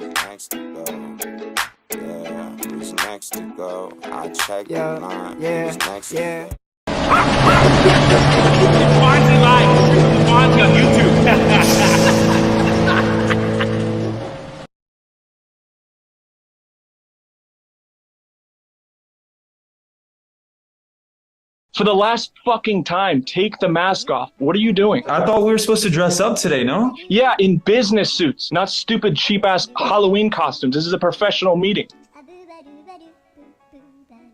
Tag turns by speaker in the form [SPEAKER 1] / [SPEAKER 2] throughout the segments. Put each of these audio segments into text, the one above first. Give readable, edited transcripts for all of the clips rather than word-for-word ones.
[SPEAKER 1] next to go? Yeah, who's next to go? I check the line. Who's next to go?
[SPEAKER 2] Bondzee Live. Bondzee on YouTube. For the last fucking time, take the mask off. What are you doing?
[SPEAKER 3] I thought we were supposed to dress up today, no?
[SPEAKER 2] Yeah, in business suits, not stupid cheap-ass Halloween costumes. This is a professional meeting.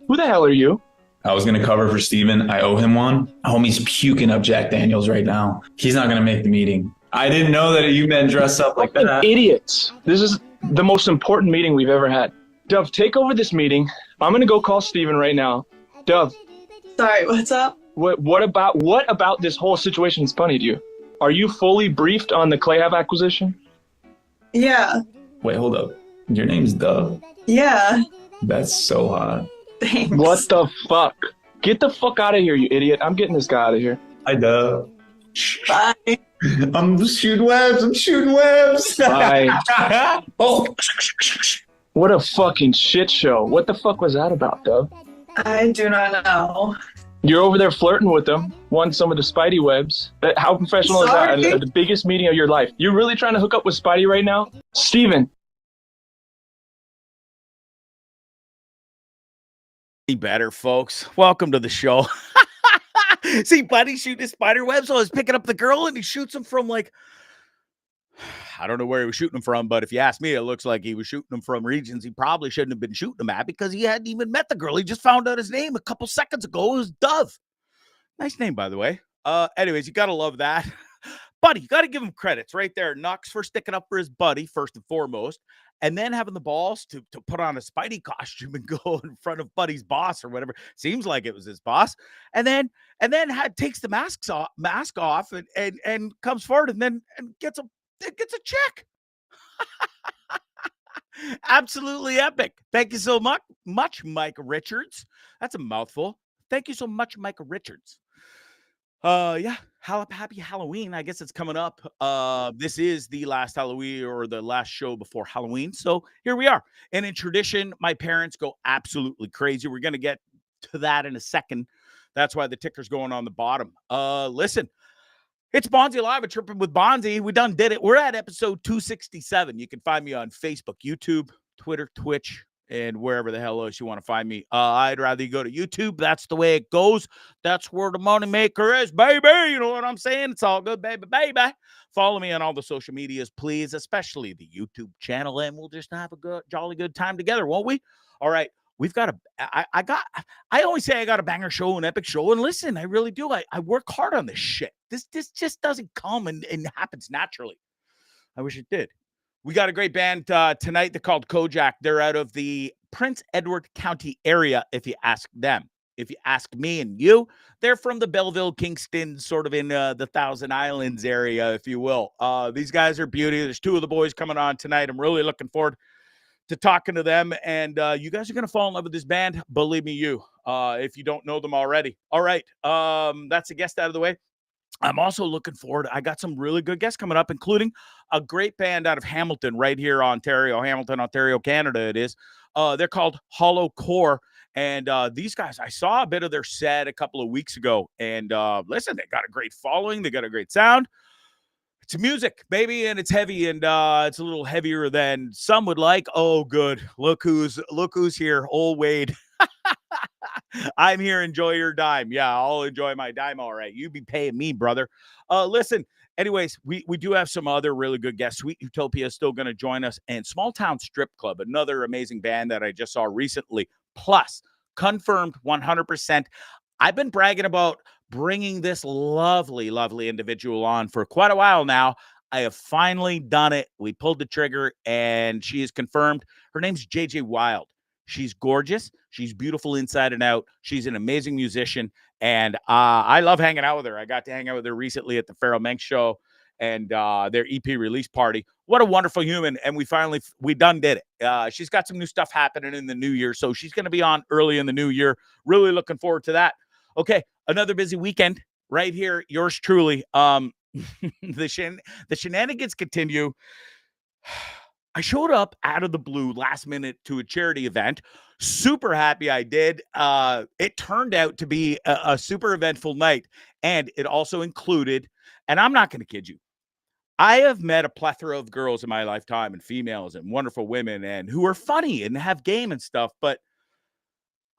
[SPEAKER 2] Who the hell are you?
[SPEAKER 3] I was gonna cover for Steven. I owe him one. Homie's puking up Jack Daniels right now. He's not gonna make the meeting. I didn't know that you men dress up like that.
[SPEAKER 2] Idiots. This is the most important meeting we've ever had. Dove, take over this meeting. I'm gonna go call Steven right now. Dove.
[SPEAKER 4] Sorry, what's up?
[SPEAKER 2] What about this whole situation is funny to you? Are you fully briefed on the Clayhave acquisition?
[SPEAKER 4] Yeah.
[SPEAKER 3] Wait, hold up. Your name's Dove.
[SPEAKER 4] Yeah.
[SPEAKER 3] That's so hot.
[SPEAKER 4] Thanks.
[SPEAKER 2] What the fuck? Get the fuck out of here, you idiot. I'm getting this guy out of here.
[SPEAKER 3] Hi, Dove.
[SPEAKER 4] Bye.
[SPEAKER 3] I'm shooting webs.
[SPEAKER 2] Bye.
[SPEAKER 3] Oh.
[SPEAKER 2] What a fucking shit show. What the fuck was that about, Dove?
[SPEAKER 4] I do not know.
[SPEAKER 2] You're over there flirting with them, won some of the Spidey webs. How professional is that?
[SPEAKER 4] Sorry.
[SPEAKER 2] The biggest meeting of your life. You're really trying to hook up with Spidey right now? Steven.
[SPEAKER 5] Better, folks. Welcome to the show. See, Buddy shooting his spider web, so I was picking up the girl, and he shoots him from, like, I don't know where he was shooting him from, but if you ask me, it looks like he was shooting him from regions he probably shouldn't have been shooting him at because he hadn't even met the girl. He just found out his name a couple seconds ago. It was Dove. Nice name, by the way. Anyways, you got to love that. Buddy, you got to give him credits right there. Nux for sticking up for his buddy, first and foremost, and then having the balls to put on a Spidey costume and go in front of Buddy's boss or whatever. Seems like it was his boss. And then takes the mask off and comes forward and gets a check. Absolutely epic. Thank you so much, Mike Richards. That's a mouthful. Thank you so much, Mike Richards. Yeah, happy Halloween. I guess it's coming up. This is the last Halloween or the last show before Halloween. So here we are. And in tradition, my parents go absolutely crazy. We're going to get to that in a second. That's why the ticker's going on the bottom. Listen, it's Bondzee Live at Trippin With Bondzee. We done did it. We're at episode 267. You can find me on Facebook, YouTube, Twitter, Twitch, and wherever the hell else you want to find me. I'd rather you go to YouTube. That's the way it goes. That's where the money maker is, baby. You know what I'm saying? It's all good, baby. Follow me on all the social medias, please, especially the YouTube channel, and we'll just have a jolly good time together, won't we? All right. We've got I always say I got a banger show, an epic show, and listen, I really do. I work hard on this shit. This just doesn't come and happens naturally. I wish it did. We got a great band tonight. They're called Kojak. They're out of the Prince Edward County area, if you ask them. If you ask me and you, they're from the Belleville, Kingston, sort of in the Thousand Islands area, if you will. These guys are beauty. There's two of the boys coming on tonight. I'm really looking forward to talking to them. And you guys are going to fall in love with this band. Believe me, if you don't know them already. All right. That's a guest out of the way. I'm also looking forward. I got some really good guests coming up, including a great band out of Hamilton, right here, Hamilton, Ontario, Canada. It is. They're called Hollow Core. And these guys, I saw a bit of their set a couple of weeks ago. And listen, they got a great following. They got a great sound. It's music, baby, and it's heavy, and it's a little heavier than some would like. Oh, good. Look who's here. Old Wade. I'm here. Enjoy your dime. Yeah, I'll enjoy my dime. All right. You be paying me, brother. Listen, anyways, we do have some other really good guests. Sweet Utopia is still going to join us. And Small Town Strip Club, another amazing band that I just saw recently. Plus, confirmed 100%. I've been bragging about bringing this lovely, lovely individual on for quite a while now. I have finally done it. We pulled the trigger, and she is confirmed. Her name's JJ Wild. She's gorgeous. She's beautiful inside and out. She's an amazing musician, and I love hanging out with her. I got to hang out with her recently at the Pharoah Menk show and their EP release party. What a wonderful human, and we done did it. She's got some new stuff happening in the new year, so she's going to be on early in the new year. Really looking forward to that. Okay, another busy weekend right here. Yours truly. The shenanigans continue. I showed up out of the blue last minute to a charity event. Super happy I did. It turned out to be a super eventful night. And it also included, and I'm not going to kid you, I have met a plethora of girls in my lifetime and females and wonderful women and who are funny and have game and stuff. But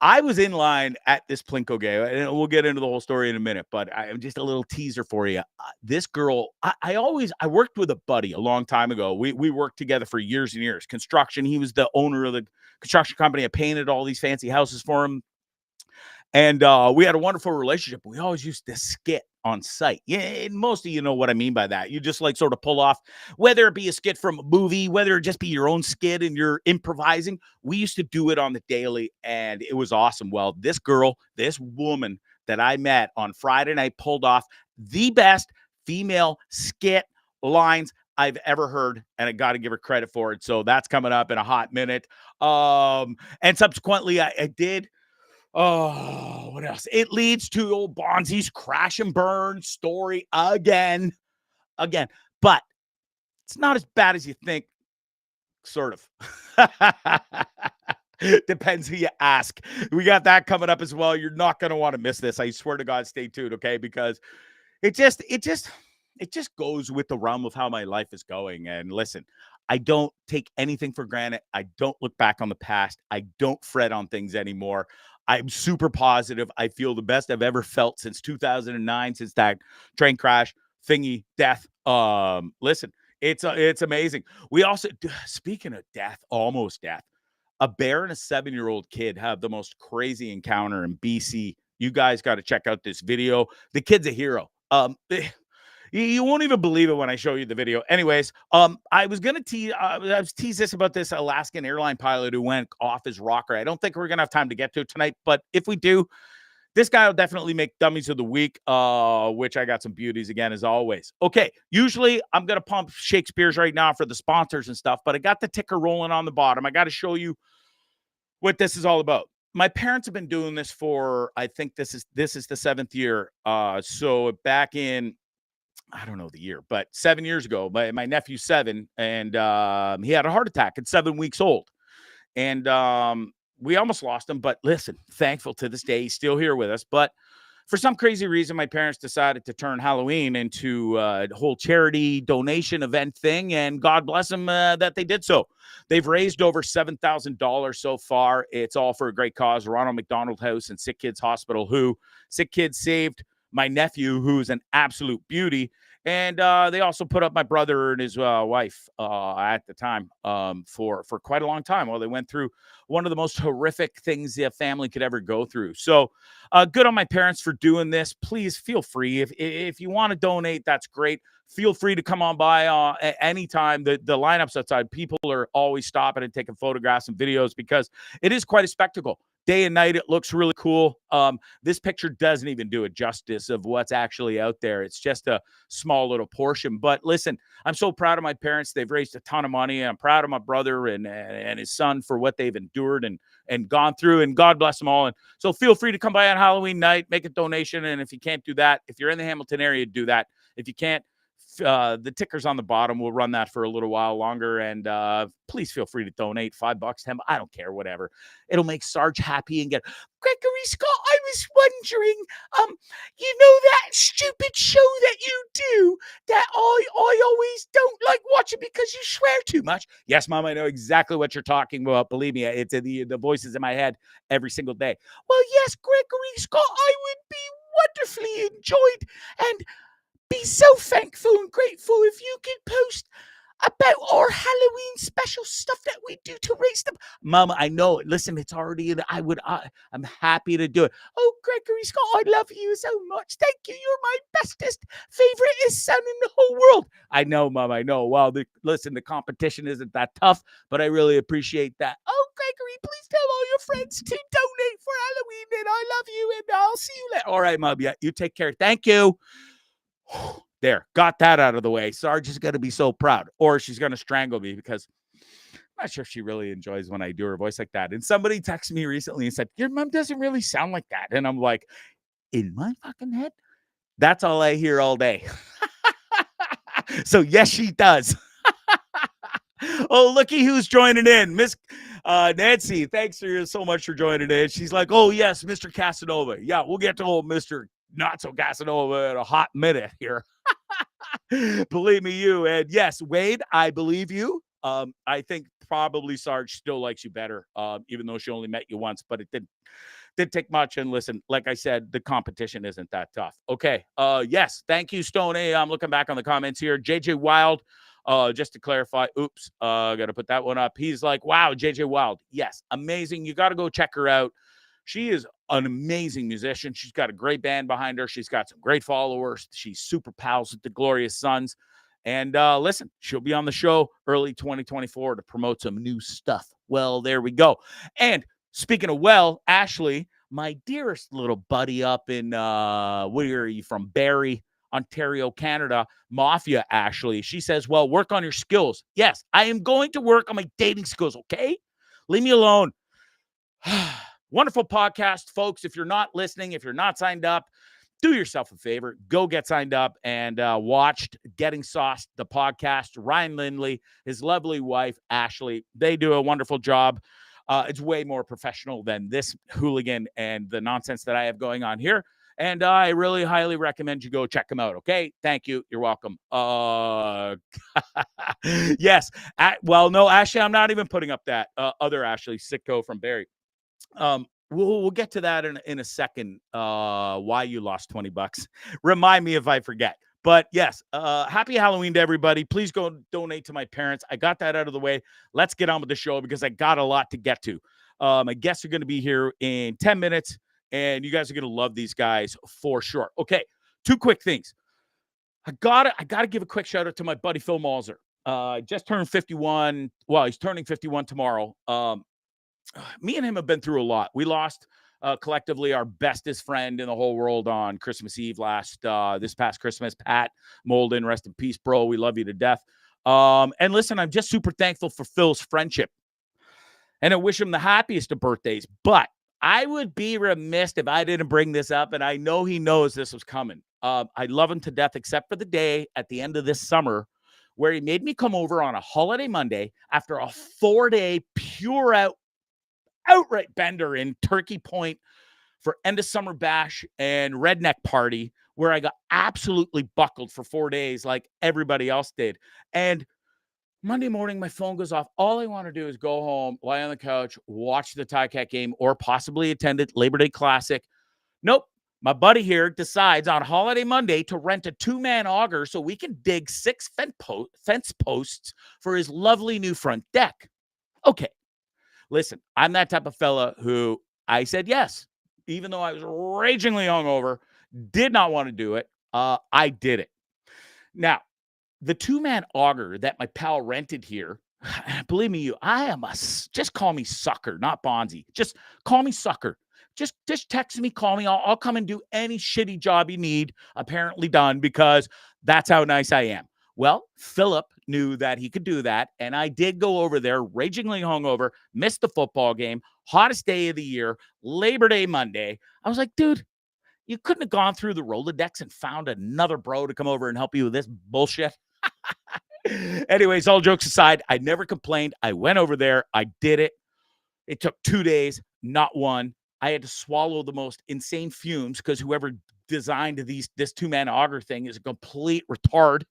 [SPEAKER 5] I was in line at this Plinko game, and we'll get into the whole story in a minute, but I'm just a little teaser for you. This girl, I worked with a buddy a long time ago. We worked together for years and years. Construction. He was the owner of the construction company. I painted all these fancy houses for him. And we had a wonderful relationship. We always used to skit on site. Yeah, and most of you know what I mean by that. You just like sort of pull off, whether it be a skit from a movie, whether it just be your own skit and you're improvising. We used to do it on the daily, and it was awesome. Well, this girl, this woman that I met on Friday night pulled off the best female skit lines I've ever heard, and I got to give her credit for it. So that's coming up in a hot minute. And subsequently, I did. Oh, what else? It leads to old Bondzee's crash and burn story again. But it's not as bad as you think, sort of. Depends who you ask. We got that coming up as well. You're not going to want to miss this. I swear to God, stay tuned, okay? Because it just goes with the realm of how my life is going. And listen, I don't take anything for granted. I don't look back on the past. I don't fret on things anymore. I'm super positive. I feel the best I've ever felt since 2009, since that train crash thingy death. Listen, it's amazing. We also, speaking of death, almost death, a bear and a 7-year-old kid have the most crazy encounter in BC. You guys got to check out this video. The kid's a hero. You won't even believe it when I show you the video. Anyways, I was going to tease this about this Alaskan airline pilot who went off his rocker. I don't think we're going to have time to get to it tonight, but if we do, this guy will definitely make Dummies of the Week, which I got some beauties again, as always. Okay, usually I'm going to pump Shakespeare's right now for the sponsors and stuff, but I got the ticker rolling on the bottom. I got to show you what this is all about. My parents have been doing this for, I think this is the 7th year. So back in, I don't know the year, but 7 years ago, my nephew's 7, and he had a heart attack at 7 weeks old. And we almost lost him, but listen, thankful to this day, he's still here with us. But for some crazy reason, my parents decided to turn Halloween into a whole charity donation event thing, and God bless them that they did so. They've raised over $7,000 so far. It's all for a great cause, Ronald McDonald House and Sick Kids Hospital, who Sick Kids saved my nephew, who's an absolute beauty. And they also put up my brother and his wife at the time for quite a long time while they went through one of the most horrific things a family could ever go through. So good on my parents for doing this. Please feel free. If you want to donate, that's great. Feel free to come on by at any time. The lineups outside, people are always stopping and taking photographs and videos because it is quite a spectacle. Day and night, it looks really cool. This picture doesn't even do it justice of what's actually out there. It's just a small little portion. But listen, I'm so proud of my parents. They've raised a ton of money. I'm proud of my brother and his son for what they've endured and gone through. And God bless them all. And so feel free to come by on Halloween night, make a donation. And if you can't do that, if you're in the Hamilton area, do that. If you can't, the ticker's on the bottom. We'll run that for a little while longer, and please feel free to donate $5, $10. I don't care, whatever. It'll make Sarge happy and get Gregory Scott. I was wondering, you know that stupid show that you do that I always don't like watching because you swear too much. Yes, Mom, I know exactly what you're talking about. Believe me, it's the voices in my head every single day. Well, yes, Gregory Scott, I would be wonderfully enjoyed and be so thankful and grateful if you could post about our Halloween special stuff that we do to raise them. Mama, I know it. Listen, it's already I'm happy to do it. Oh, Gregory Scott, I love you so much. Thank you. You're my bestest, favoriteest son in the whole world. I know, Mom, I know. Well, listen, the competition isn't that tough, but I really appreciate that. Oh, Gregory, please tell all your friends to donate for Halloween, and I love you, and I'll see you later. All right, Mom, yeah, you take care. Thank you. There, got that out of the way. Sarge is going to be so proud, or she's going to strangle me because I'm not sure if she really enjoys when I do her voice like that. And somebody texted me recently and said, your mom doesn't really sound like that. And I'm like, in my fucking head, that's all I hear all day. So yes, she does. Oh, looky who's joining in. Miss Nancy, thanks so much for joining in. She's like, oh, yes, Mr. Casanova. Yeah, we'll get to old Mr. Not So Casanova in a hot minute here. Believe me, you. And yes, Wade, I believe you. I think probably Sarge still likes you better, even though she only met you once, but it didn't take much. And listen, like I said, the competition isn't that tough. Okay. Yes. Thank you, Stone A. I'm looking back on the comments here. JJ Wild, just to clarify, oops, got to put that one up. He's like, wow, JJ Wild. Yes. Amazing. You got to go check her out. She is an amazing musician. She's got a great band behind her. She's got some great followers. She's super pals with the Glorious Sons. And listen, she'll be on the show early 2024 to promote some new stuff. Well, there we go. And speaking of Ashley, my dearest little buddy up in, where are you from? Barrie, Ontario, Canada, Mafia Ashley. She says, well, work on your skills. Yes, I am going to work on my dating skills, okay? Leave me alone. Wonderful podcast, folks. If you're not listening, if you're not signed up, do yourself a favor. Go get signed up and watched Getting Sauced, the podcast. Ryan Lindley, his lovely wife, Ashley, they do a wonderful job. It's way more professional than this hooligan and the nonsense that I have going on here. And I really highly recommend you go check them out. Okay. Thank you. You're welcome. Yes. No, Ashley, I'm not even putting up that other Ashley, Sicko from Barrie. We'll get to that in a second. Why you lost $20. Remind me if I forget. But yes, happy Halloween to everybody. Please go donate to my parents. I got that out of the way. Let's get on with the show because I got a lot to get to. My guests are going to be here in 10 minutes, and you guys are going to love these guys for sure. Okay, two quick things. I gotta give a quick shout out to my buddy Phil Malzer. Just turned 51. Well, he's turning 51 tomorrow. Me and him have been through a lot. We lost collectively our bestest friend in the whole world on Christmas Eve this past Christmas. Pat Molden, rest in peace, bro. We love you to death. And listen, I'm just super thankful for Phil's friendship. And I wish him the happiest of birthdays. But I would be remiss if I didn't bring this up, and I know he knows this was coming. I love him to death, except for the day at the end of this summer where he made me come over on a holiday Monday after a 4-day pure outright bender in Turkey Point for end of summer bash and redneck party where I got absolutely buckled for 4 days like everybody else did. And Monday morning, my phone goes off. All I want to do is go home, lie on the couch, watch the Ticats game, or possibly attend it Labor Day Classic. Nope. My buddy here decides on holiday Monday to rent a 2-man auger so we can dig 6 fence posts for his lovely new front deck. Okay. Listen, I'm that type of fella who I said yes, even though I was ragingly hungover, did not want to do it. I did it. Now, the 2-man auger that my pal rented here, believe me, I am just call me Sucker, not Bondzee. Just call me Sucker. Just text me, call me. I'll come and do any shitty job you need, apparently done, because that's how nice I am. Well, Philip knew that he could do that, and I did go over there, ragingly hungover, missed the football game, hottest day of the year, Labor Day Monday. I was like, dude, you couldn't have gone through the Rolodex and found another bro to come over and help you with this bullshit? Anyways, all jokes aside, I never complained. I went over there. I did it. It took 2 days, not one. I had to swallow the most insane fumes because whoever designed this 2-man auger thing is a complete retard.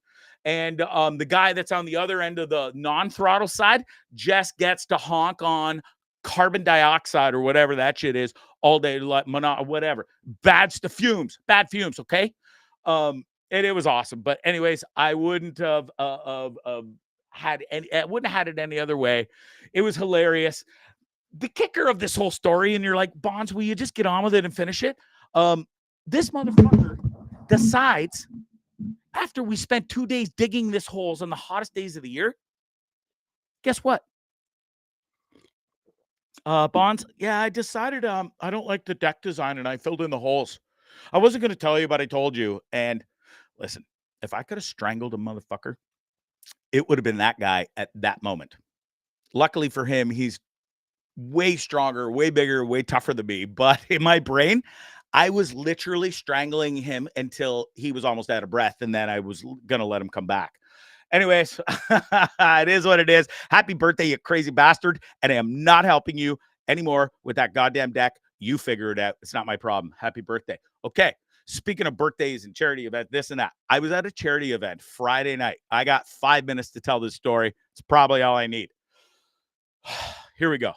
[SPEAKER 5] And the guy that's on the other end of the non-throttle side just gets to honk on carbon dioxide or whatever that shit is all day, like whatever. Bad fumes, okay? And it was awesome. But anyways, I wouldn't have had it any other way. It was hilarious. The kicker of this whole story, and you're like, Bonds, will you just get on with it and finish it? This motherfucker decides, after we spent 2 days digging this holes on the hottest days of the year, guess what? Bonds, yeah, I decided I don't like the deck design, and I filled in the holes. I wasn't going to tell you, but I told you. And listen, if I could have strangled a motherfucker, it would have been that guy at that moment. Luckily for him, he's way stronger, way bigger, way tougher than me. But in my brain, I was literally strangling him until he was almost out of breath, and then I was going to let him come back. Anyways, it is what it is. Happy birthday, you crazy bastard. And I am not helping you anymore with that goddamn deck. You figure it out. It's not my problem. Happy birthday. Okay. Speaking of birthdays and charity event, this and that. I was at a charity event Friday night. I got 5 minutes to tell this story. It's probably all I need. Here we go.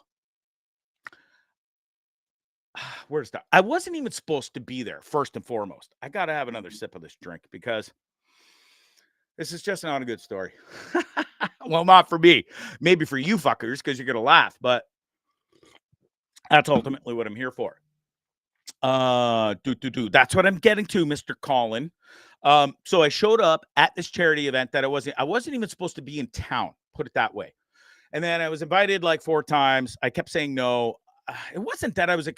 [SPEAKER 5] Where to start? I wasn't even supposed to be there, first and foremost. I got to have another sip of this drink because this is just not a good story. Well, not for me. Maybe for you fuckers because you're going to laugh, but that's ultimately what I'm here for. That's what I'm getting to, Mr. Colin. So I showed up at this charity event that I wasn't even supposed to be in town, put it that way. And then I was invited like 4 times. I kept saying no. It wasn't that I was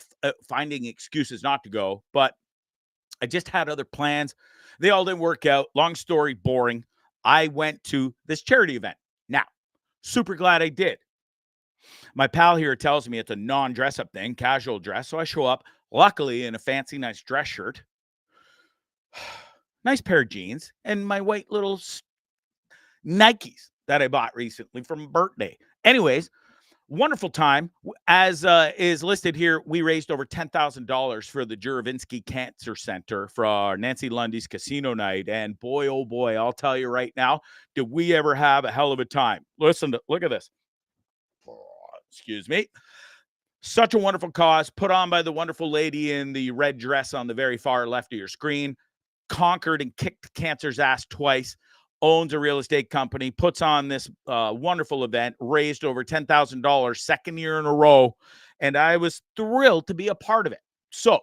[SPEAKER 5] finding excuses not to go, but I just had other plans. They all didn't work out. Long story, boring. I went to this charity event. Now, super glad I did. My pal here tells me it's a non-dress-up thing, casual dress. So I show up, luckily, in a fancy, nice dress shirt, nice pair of jeans, and my white little Nikes that I bought recently for my birthday. Anyways, wonderful time. As is listed here, we raised over $10,000 for the Juravinsky Cancer Center for Nancy Lundy's casino night. And boy, oh boy, I'll tell you right now, did we ever have a hell of a time. Look at this. Excuse me. Such a wonderful cause put on by the wonderful lady in the red dress on the very far left of your screen. Conquered and kicked cancer's ass twice. Owns a real estate company, puts on this wonderful event, raised over $10,000, second year in a row, and I was thrilled to be a part of it. So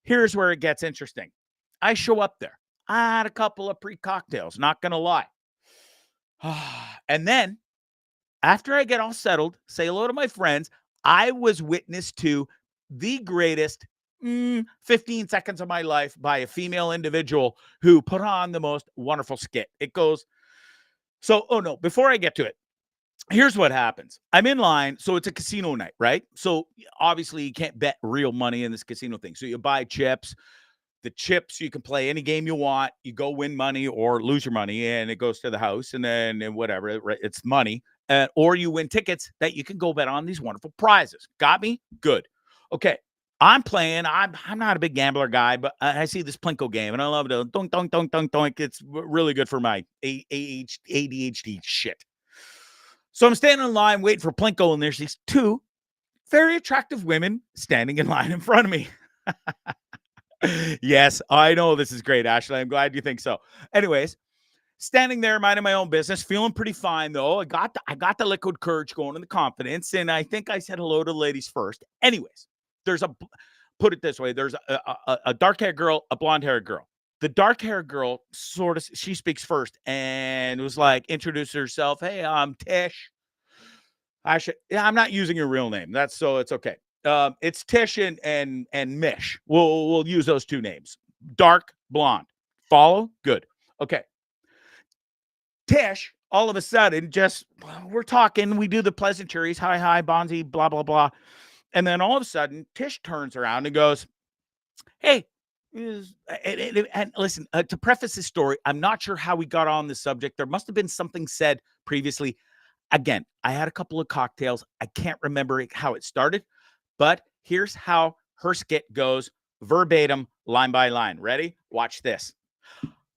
[SPEAKER 5] here's where it gets interesting. I show up there. I had a couple of pre-cocktails, not going to lie. And then after I get all settled, say hello to my friends, I was witness to the greatest 15 seconds of my life by a female individual who put on the most wonderful skit. It goes, before I get to it, here's what happens. I'm in line. So it's a casino night, right? So obviously you can't bet real money in this casino thing. So you buy chips. The chips, you can play any game you want. You go win money or lose your money and it goes to the house and then whatever, it's money. Or you win tickets that you can go bet on these wonderful prizes. Got me? Good. Okay. I'm playing. I'm not a big gambler guy, but I see this Plinko game and I love it. Dunk, dunk, dunk, dunk, dunk. It's really good for my ADHD shit. So I'm standing in line waiting for Plinko, and there's these 2 very attractive women standing in line in front of me. Yes, I know this is great, Ashley. I'm glad you think so. Anyways, standing there, minding my own business, feeling pretty fine though. I got the liquid courage going and the confidence, and I think I said hello to the ladies first. Anyways, put it this way, there's a dark-haired girl, a blonde-haired girl. The dark-haired girl she speaks first and was like, introduce herself. Hey, I'm Tish. I'm not using your real name. It's okay. It's Tish and Mish. We'll use those 2 names. Dark, blonde. Follow? Good. Okay. Tish, all of a sudden, we're talking. We do the pleasantries. Hi, Bondzee, blah, blah, blah. And then all of a sudden, Tish turns around and goes, hey, and listen, to preface this story, I'm not sure how we got on the subject. There must have been something said previously. Again, I had a couple of cocktails. I can't remember how it started, but here's how her skit goes verbatim, line by line. Ready? Watch this.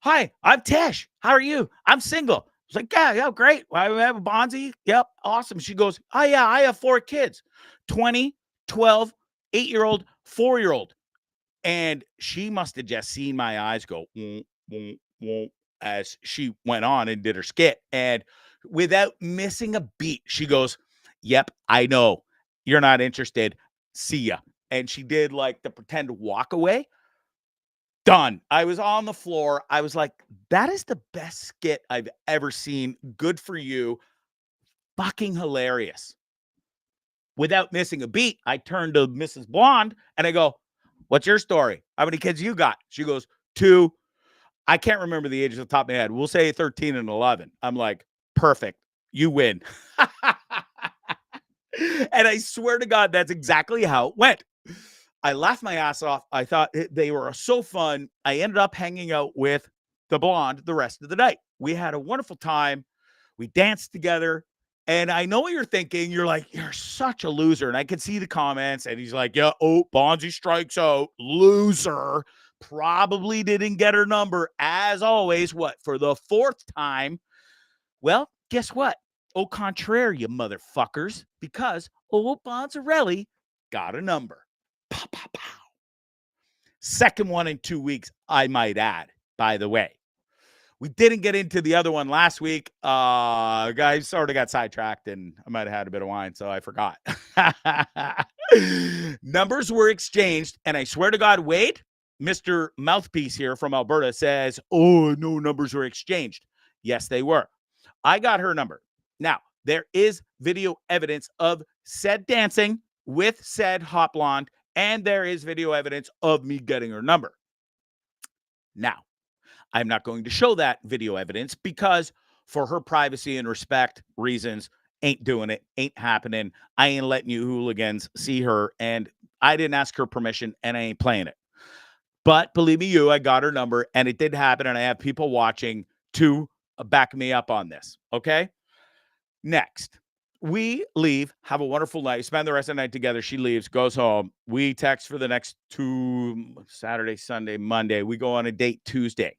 [SPEAKER 5] Hi, I'm Tish. How are you? I'm single. I was like, yeah, great. I have a Bondzee. Yep, awesome. She goes, oh yeah, I have 4 kids, 20, 12, 8-year-old, 4-year-old. And she must have just seen my eyes go as she went on and did her skit. And without missing a beat, she goes, yep, I know. You're not interested. See ya. And she did like the pretend walk away. Done. I was on the floor. I was like, that is the best skit I've ever seen. Good for you. Fucking hilarious. Without missing a beat, I turned to Mrs. Blonde and I go, what's your story? How many kids you got? She goes, 2. I can't remember the ages off the top of my head. We'll say 13 and 11. I'm like, perfect. You win. And I swear to God, that's exactly how it went. I laughed my ass off. I thought they were so fun. I ended up hanging out with the blonde the rest of the night. We had a wonderful time. We danced together. And I know what you're thinking. You're like, you're such a loser. And I could see the comments. And he's like, yeah, oh, Bondzee strikes out. Loser. Probably didn't get her number. As always, what, for the 4th time? Well, guess what? Au contraire, you motherfuckers. Because old Bonzarelli got a number. Pow, pow, pow. Second one in 2 weeks, I might add, by the way. We didn't get into the other one last week. Guys sort of got sidetracked, and I might have had a bit of wine, so I forgot. Numbers were exchanged, and I swear to God, Wade, Mr. Mouthpiece here from Alberta, says, oh, no numbers were exchanged. Yes, they were. I got her number. Now, there is video evidence of said dancing with said hot blonde, and there is video evidence of me getting her number. Now, I'm not going to show that video evidence because for her privacy and respect reasons, ain't doing it, ain't happening. I ain't letting you hooligans see her, and I didn't ask her permission, and I ain't playing it. But believe me, I got her number, and it did happen, and I have people watching to back me up on this, okay? Next, we leave, have a wonderful night, spend the rest of the night together. She leaves, goes home. We text for the next 2, Saturday, Sunday, Monday. We go on a date Tuesday.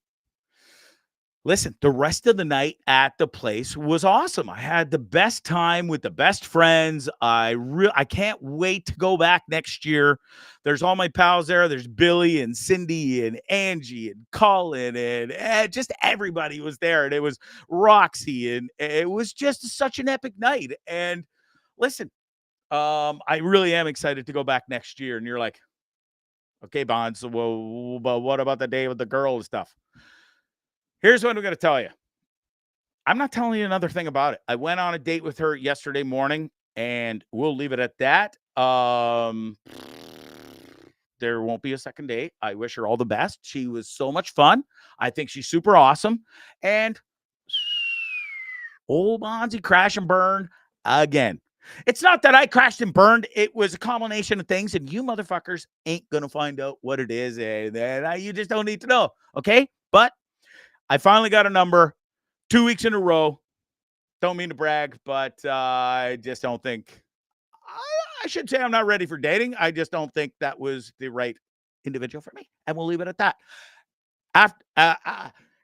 [SPEAKER 5] Listen, the rest of the night at the place was awesome. I had the best time with the best friends. I can't wait to go back next year. There's all my pals there. There's Billy and Cindy and Angie and Colin and just everybody was there. And it was Roxy, and it was just such an epic night. And listen, I really am excited to go back next year. And you're like, okay, Bonds, well, but what about the day with the girl and stuff? Here's what I'm going to tell you. I'm not telling you another thing about it. I went on a date with her yesterday morning, and we'll leave it at that. There won't be a second date. I wish her all the best. She was so much fun. I think she's super awesome. And old Bondzee crash and burn again. It's not that I crashed and burned. It was a combination of things, and you motherfuckers ain't going to find out what it is. And you just don't need to know. Okay? But I finally got a number 2 weeks in a row. Don't mean to brag, but I just don't think I should say I'm not ready for dating. I just don't think that was the right individual for me. And we'll leave it at that.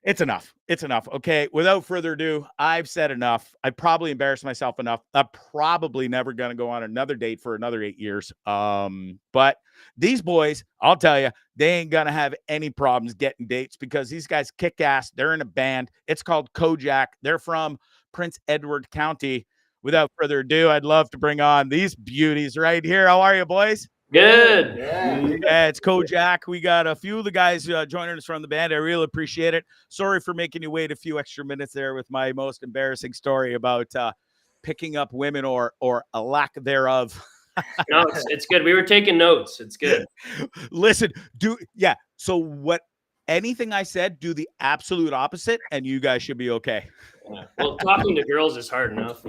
[SPEAKER 5] It's enough. It's enough. Okay. Without further ado, I've said enough. I probably embarrassed myself enough. I'm probably never going to go on another date for another 8 years. But these boys, I'll tell you, they ain't going to have any problems getting dates because these guys kick ass. They're in a band. It's called Kojak. They're from Prince Edward County. Without further ado, I'd love to bring on these beauties right here. How are you, boys?
[SPEAKER 6] Good.
[SPEAKER 5] Yeah, it's Kojak. We got a few of the guys joining us from the band. I really appreciate it. Sorry for making you wait a few extra minutes there with my most embarrassing story about picking up women or a lack thereof.
[SPEAKER 6] No, it's good. We were taking notes. It's good.
[SPEAKER 5] Listen, so what? Anything I said, do the absolute opposite, and you guys should be okay.
[SPEAKER 6] Yeah. Well, talking to girls is hard enough, So.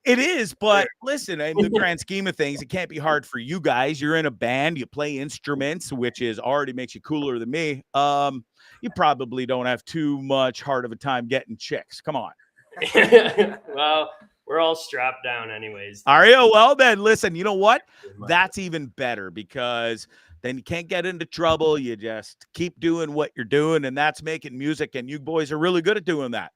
[SPEAKER 5] It is, but listen, in the grand scheme of things, it can't be hard for you guys. You're in a band, you play instruments, which is already makes you cooler than me. You probably don't have too much hard of a time getting chicks. Come on.
[SPEAKER 6] Well, we're all strapped down anyways.
[SPEAKER 5] Are you? Well, then listen, you know what? That's even better because then you can't get into trouble. You just keep doing what you're doing, and that's making music, and you boys are really good at doing that.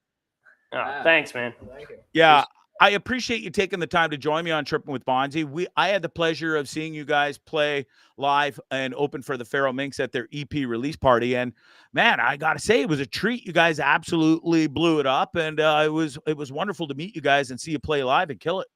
[SPEAKER 6] Oh, thanks, man. Thank you.
[SPEAKER 5] Yeah, I appreciate you taking the time to join me on Trippin With Bondzee. I had the pleasure of seeing you guys play live and open for the Feral Minx at their EP release party, and man, I gotta say, it was a treat. You guys absolutely blew it up, and it was wonderful to meet you guys and see you play live and kill it.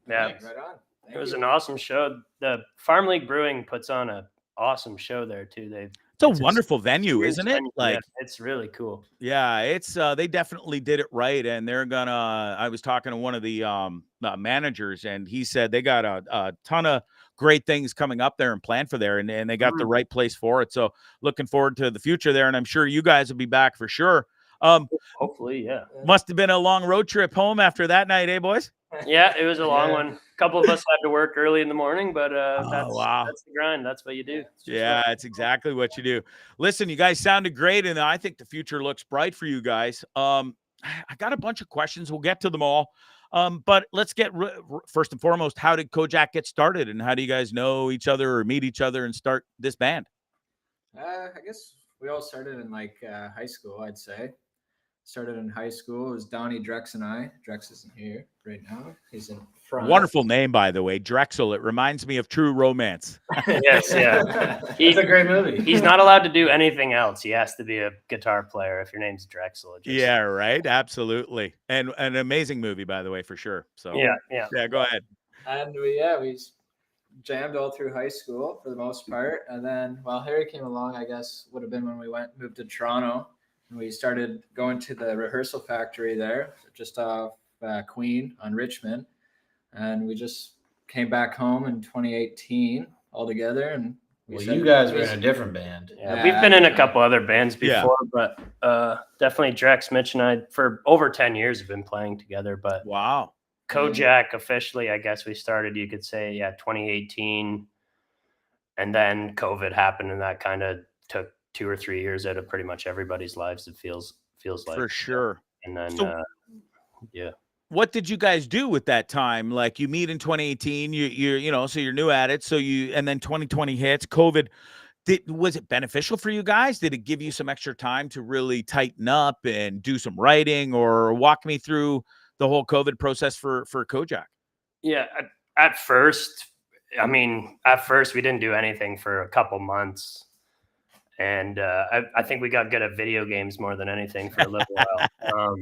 [SPEAKER 6] Yeah. Right on. It was an awesome show. The Farm League Brewing puts on an awesome show there too.
[SPEAKER 5] It's a wonderful venue, isn't it?
[SPEAKER 6] Like, it's really cool.
[SPEAKER 5] Yeah, it's they definitely did it right, and they're gonna. I was talking to one of the managers, and he said they got a ton of great things coming up there and planned for there, and they got the right place for it. So looking forward to the future there, and I'm sure you guys will be back for sure.
[SPEAKER 6] Hopefully, yeah.
[SPEAKER 5] Must have been a long road trip home after that night, eh, boys?
[SPEAKER 6] Yeah, it was a long one. A couple of us had to work early in the morning, but that's the grind. That's what you do.
[SPEAKER 5] Yeah, it's exactly what you do. Listen, you guys sounded great, and I think the future looks bright for you guys. I got a bunch of questions. We'll get to them all. But let's get first and foremost, how did Kojak get started, and how do you guys know each other or meet each other and start this band?
[SPEAKER 7] I guess we all started in like high school, I'd say. Started in high school. It was Donnie, Drex, and I. Drex isn't here right now. He's in front.
[SPEAKER 5] Wonderful name, by the way, Drexel. It reminds me of True Romance.
[SPEAKER 6] Yes, yeah.
[SPEAKER 7] It's a great movie.
[SPEAKER 6] He's not allowed to do anything else. He has to be a guitar player if your name's Drexel.
[SPEAKER 5] Yeah, right. Absolutely. And an amazing movie, by the way, for sure. So yeah, go ahead.
[SPEAKER 7] And we jammed all through high school for the most part. And then while Harry came along, I guess would have been when we moved to Toronto. And we started going to the rehearsal factory there, just off Queen on Richmond. And we just came back home in 2018 all together. And
[SPEAKER 8] you guys were in a different band.
[SPEAKER 6] Yeah, we've been in a couple other bands before, but definitely Drex, Mitch, and I, for over 10 years, have been playing together. But
[SPEAKER 5] wow.
[SPEAKER 6] Kojak officially, I guess we started, you could say, 2018. And then COVID happened, and that kind of took 2 or 3 years out of pretty much everybody's lives. It feels like,
[SPEAKER 5] for sure.
[SPEAKER 6] And then
[SPEAKER 5] what did you guys do with that time? Like, you meet in 2018, you're so you're new at it. So and then 2020 hits, COVID. Was it beneficial for you guys? Did it give you some extra time to really tighten up and do some writing, or walk me through the whole COVID process for Kojak?
[SPEAKER 6] Yeah. At first we didn't do anything for a couple months. And I think we got good at video games more than anything for a little while.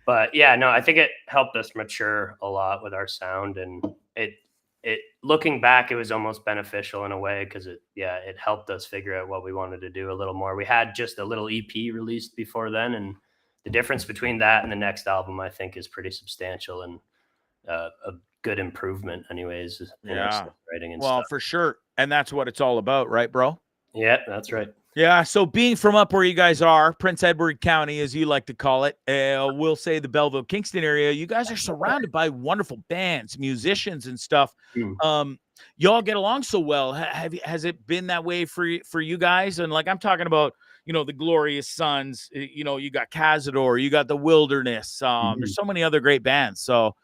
[SPEAKER 6] But yeah, no, I think it helped us mature a lot with our sound. And it looking back, it was almost beneficial in a way, because it helped us figure out what we wanted to do a little more. We had just a little EP released before then, and the difference between that and the next album, I think, is pretty substantial and a good improvement anyways. Writing and stuff.
[SPEAKER 5] For sure. And that's what it's all about, right, bro?
[SPEAKER 6] Yeah, that's right.
[SPEAKER 5] Yeah, so being from up where you guys are, Prince Edward County, as you like to call it, we'll say the Belleville, Kingston area, you guys are surrounded by wonderful bands, musicians, and stuff. Y'all get along so well. Has it been that way for you guys? And like, I'm talking about, the Glorious Sons, you got Cazador, you got the Wilderness. There's so many other great bands. So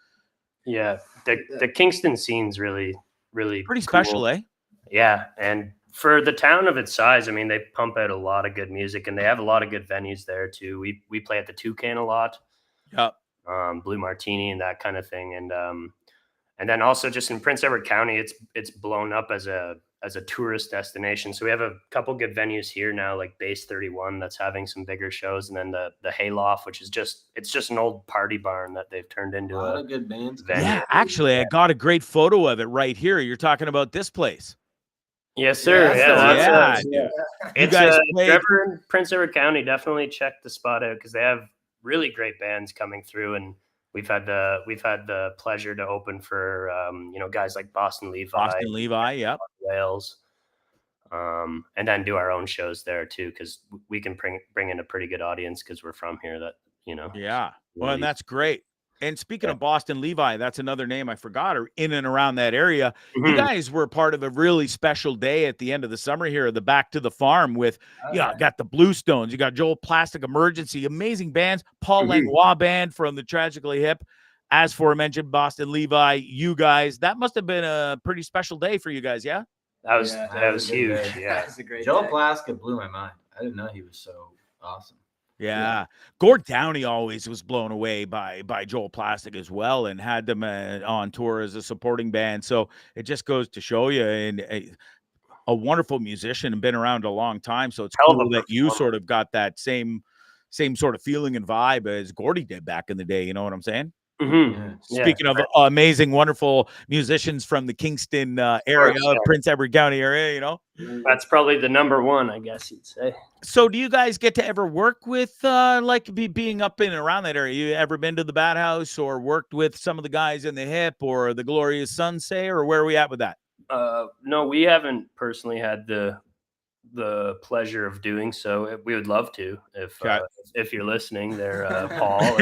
[SPEAKER 6] yeah, the Kingston scene's really, really
[SPEAKER 5] pretty
[SPEAKER 6] cool.
[SPEAKER 5] Special, eh?
[SPEAKER 6] Yeah, and for the town of its size, I mean, they pump out a lot of good music, and they have a lot of good venues there too. We play at the Toucan a lot, Blue Martini and that kind of thing, and then also just in Prince Edward County, it's blown up as a tourist destination. So we have a couple good venues here now, like Base 31, that's having some bigger shows, and then the Hayloft, which is just an old party barn that they've turned into a lot
[SPEAKER 8] of good bands.
[SPEAKER 5] Yeah, actually, I got a great photo of it right here. You're talking about this place.
[SPEAKER 6] Yes, sir. Yeah.
[SPEAKER 5] You guys
[SPEAKER 6] Trevor in Prince Edward County, definitely check the spot out, because they have really great bands coming through, and we've had the pleasure to open for guys like Boston Levi,
[SPEAKER 5] yep,
[SPEAKER 6] Wales, and then do our own shows there too, because we can bring in a pretty good audience because we're from here. That
[SPEAKER 5] yeah. Well, and that's great. And speaking of Boston Levi, that's another name I forgot, or in and around that area. You guys were part of a really special day at the end of the summer here, the Back to the Farm with, got the Bluestones, you got Joel Plastic Emergency, amazing bands, Paul Langlois Band from the Tragically Hip, as aforementioned Boston Levi, you guys. That must have been a pretty special day for you guys, yeah?
[SPEAKER 6] That was huge. Yeah,
[SPEAKER 7] That's a great
[SPEAKER 8] Joel
[SPEAKER 7] day.
[SPEAKER 8] Plastic blew my mind. I didn't know he was so awesome.
[SPEAKER 5] Yeah. Gord Downey always was blown away by Joel Plastic as well, and had them on tour as a supporting band. So it just goes to show you, and a wonderful musician and been around a long time. So it's cool that you sort of got that same sort of feeling and vibe as Gordy did back in the day. You know what I'm saying? Speaking of amazing, wonderful musicians from the Kingston area, Prince Edward County area,
[SPEAKER 6] that's probably the number one, I guess you'd say.
[SPEAKER 5] So do you guys get to ever work with being up in and around that area? You ever been to the Bad House or worked with some of the guys in the Hip or the Glorious Sons, say, or where are we at with that?
[SPEAKER 6] No, we haven't personally had the pleasure of doing so. We would love to, if you're listening there, Paul.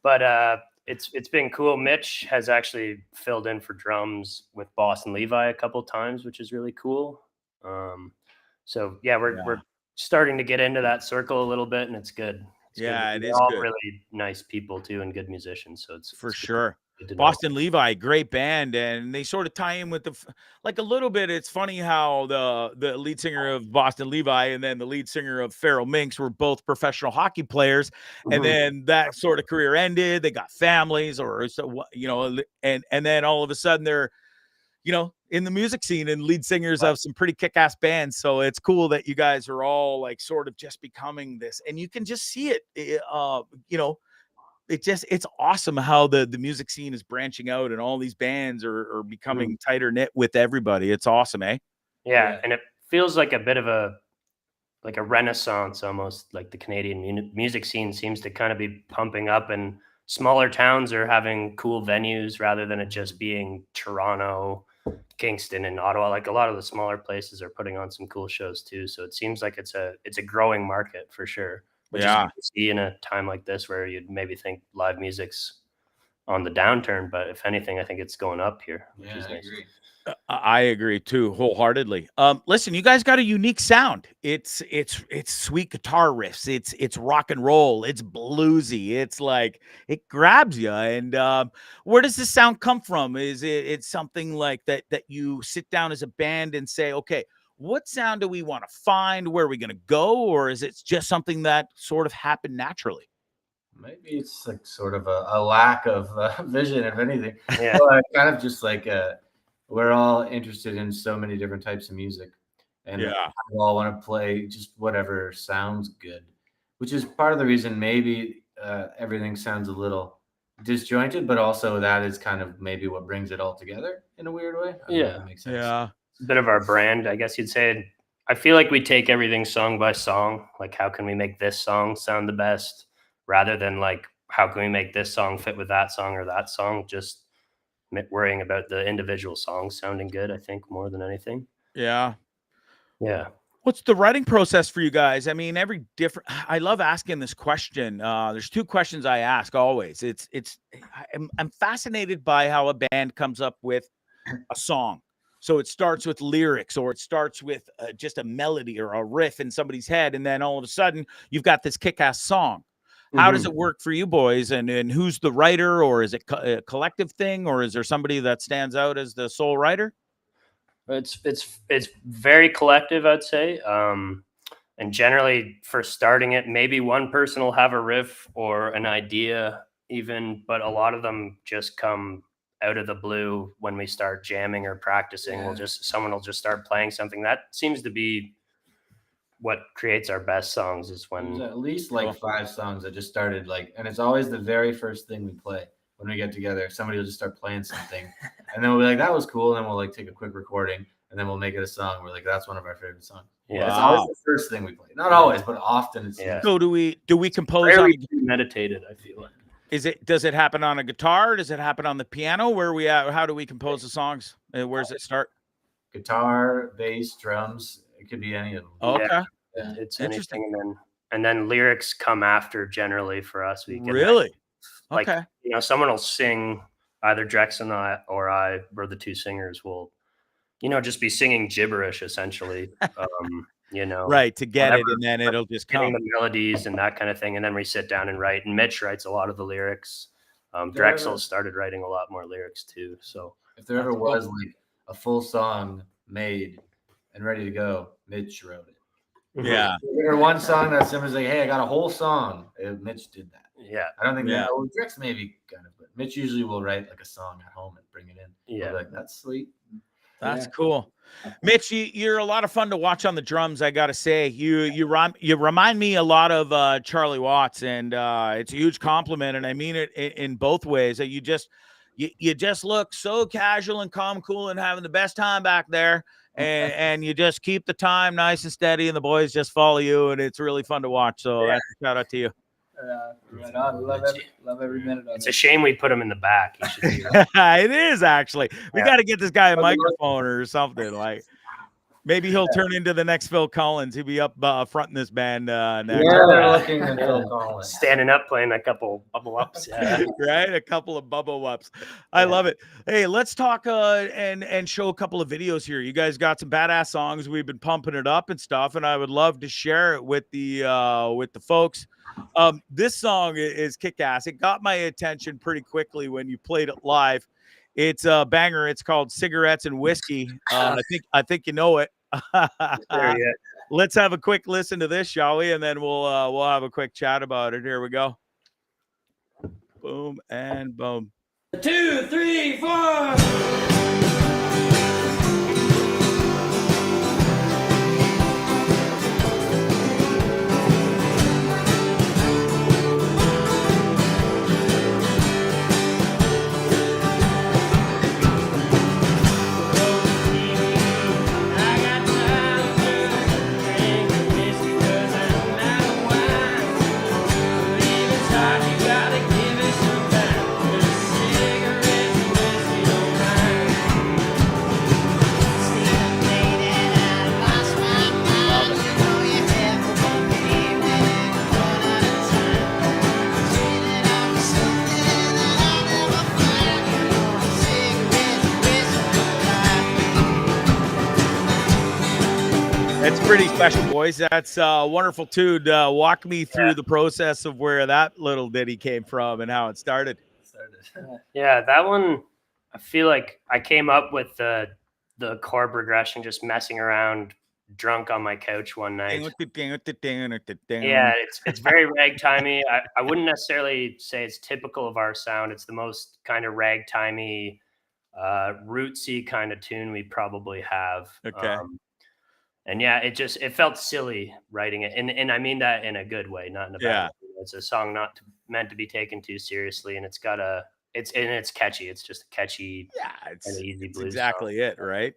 [SPEAKER 6] But it's been cool. Mitch has actually filled in for drums with Boston Levi a couple times, which is really cool. So yeah, we're starting to get into that circle a little bit, and it's good. It's
[SPEAKER 5] Yeah,
[SPEAKER 6] good.
[SPEAKER 5] it
[SPEAKER 6] They're
[SPEAKER 5] is
[SPEAKER 6] all
[SPEAKER 5] good.
[SPEAKER 6] really nice people too, and good musicians. So it's
[SPEAKER 5] For
[SPEAKER 6] good.
[SPEAKER 5] sure.
[SPEAKER 6] Good to know.
[SPEAKER 5] Boston Levi, great band, and they sort of tie in with like a little bit. It's funny how the lead singer of Boston Levi and then the lead singer of Feral Minx were both professional hockey players, and then that sort of career ended. They got families, or so, you know, and then all of a sudden they're, you know, in the music scene and lead singers of some pretty kick-ass bands. So it's cool that you guys are all like sort of just becoming this, and you can just see it. You know, it's awesome how the music scene is branching out and all these bands are becoming tighter knit with everybody. It's awesome, eh?
[SPEAKER 6] Yeah, and it feels like a bit of a renaissance almost. Like the Canadian music scene seems to kind of be pumping up, and smaller towns are having cool venues rather than it just being Toronto, Kingston, and Ottawa. Like a lot of the smaller places are putting on some cool shows too. So it seems like it's a growing market for sure. Which is good to see in a time like this where you'd maybe think live music's on the downturn, but if anything, I think it's going up here. Which is nice.
[SPEAKER 8] Agree.
[SPEAKER 5] I agree too, wholeheartedly. Listen, you guys got a unique sound. It's sweet guitar riffs. It's rock and roll. It's bluesy. It's like it grabs you. And where does this sound come from? Is it's something like that you sit down as a band and say, okay, what sound do we want to find? Where are we going to go? Or is it just something that sort of happened naturally?
[SPEAKER 8] Maybe it's like sort of a lack of vision, if anything.
[SPEAKER 6] Yeah.
[SPEAKER 8] Well, kind of just like we're all interested in so many different types of music, and we all want to play just whatever sounds good, which is part of the reason maybe everything sounds a little disjointed, but also that is kind of maybe what brings it all together in a weird way. I don't know if that makes sense.
[SPEAKER 5] Yeah.
[SPEAKER 6] It's a bit of our brand, I guess you'd say. I feel like we take everything song by song. Like, how can we make this song sound the best, rather than like, how can we make this song fit with that song or that song? Just worrying about the individual songs sounding good, I think, more than anything.
[SPEAKER 5] Yeah.
[SPEAKER 6] Yeah.
[SPEAKER 5] What's the writing process for you guys? I mean, I love asking this question. There's two questions I ask always. I'm fascinated by how a band comes up with a song. So it starts with lyrics, or it starts with just a melody or a riff in somebody's head, and then all of a sudden you've got this kick-ass song. How does it work for you boys? And who's the writer, or is it a collective thing, or is there somebody that stands out as the sole writer?
[SPEAKER 6] It's very collective, I'd say. And generally, for starting it, maybe one person will have a riff or an idea even, but a lot of them just come out of the blue when we start jamming or practicing. Someone will just start playing something. That seems to be what creates our best songs, is when
[SPEAKER 8] there's at least like 5 songs that just started like, and it's always the very first thing we play when we get together. Somebody will just start playing something, and then we'll be like, that was cool. And then we'll like take a quick recording, and then we'll make it a song. We're like, that's one of our favorite songs. Yeah, it's always the first thing we play. Not always, but often it's.
[SPEAKER 6] Yeah.
[SPEAKER 5] So do we compose?
[SPEAKER 6] Fairly meditated, I feel like.
[SPEAKER 5] Does it happen on a guitar? Does it happen on the piano? Where are we at? How do we compose the songs? Where does it start?
[SPEAKER 8] Guitar, bass, drums. It could be any of them.
[SPEAKER 5] Okay.
[SPEAKER 8] Yeah.
[SPEAKER 6] It's anything, and then lyrics come after generally for us. We can
[SPEAKER 5] really,
[SPEAKER 6] like,
[SPEAKER 5] okay.
[SPEAKER 6] You know, someone will sing, either Drex and I, or I, or the two singers will, you know, just be singing gibberish essentially. You know,
[SPEAKER 5] right, to get it, and then it'll just come.
[SPEAKER 6] The melodies and that kind of thing, and then we sit down and write. And Mitch writes a lot of the lyrics. Drexel started writing a lot more lyrics too. So
[SPEAKER 8] if there ever was like a full song made and ready to go, Mitch wrote it.
[SPEAKER 5] Yeah.
[SPEAKER 8] Or one song that somebody's like, hey, I got a whole song. Mitch did that.
[SPEAKER 6] Yeah.
[SPEAKER 8] I don't think that. Oh, Drex maybe kind of, but Mitch usually will write like a song at home and bring it in.
[SPEAKER 6] Yeah.
[SPEAKER 8] Like, that's sweet.
[SPEAKER 5] That's cool. Mitch, you're a lot of fun to watch on the drums, I gotta say. You remind me a lot of Charlie Watts, and it's a huge compliment, and I mean it in both ways. That you just look so casual and calm, cool, and having the best time back there, and you just keep the time nice and steady, and the boys just follow you, and it's really fun to watch. So that's a shout out to you.
[SPEAKER 7] Right on. Love every minute of it.
[SPEAKER 6] It's a shame we put him in the back. He should be
[SPEAKER 5] It is actually. We got to get this guy a microphone or something. Like, Maybe he'll turn into the next Phil Collins. He'll be up fronting this band next.
[SPEAKER 8] Better looking than Phil Collins.
[SPEAKER 6] Standing up, playing a couple bubble ups. Yeah.
[SPEAKER 5] Right? A couple of bubble ups. I love it. Hey, let's talk and show a couple of videos here. You guys got some badass songs. We've been pumping it up and stuff, and I would love to share it with the folks. This song is kick-ass. It got my attention pretty quickly when you played it live. It's a banger. It's called Cigarettes and Whiskey. I think you know it. Let's have a quick listen to this, shall we? And then we'll have a quick chat about it. Here we go. Boom and boom.
[SPEAKER 9] 2, 3, 4.
[SPEAKER 5] That's pretty special, boys. That's a wonderful tune. Walk me through the process of where that little ditty came from and how it started.
[SPEAKER 6] Yeah, that one, I feel like I came up with the chord progression just messing around drunk on my couch one night. Yeah, it's very ragtimey. I wouldn't necessarily say it's typical of our sound. It's the most kind of ragtimey, rootsy kind of tune we probably have.
[SPEAKER 5] Okay.
[SPEAKER 6] And yeah, it felt silly writing it. And I mean that in a good way, not in a bad way. It's a song not meant to be taken too seriously. And it's catchy. It's just a catchy,
[SPEAKER 5] it's
[SPEAKER 6] easy blues
[SPEAKER 5] exactly
[SPEAKER 6] song.
[SPEAKER 5] it, right?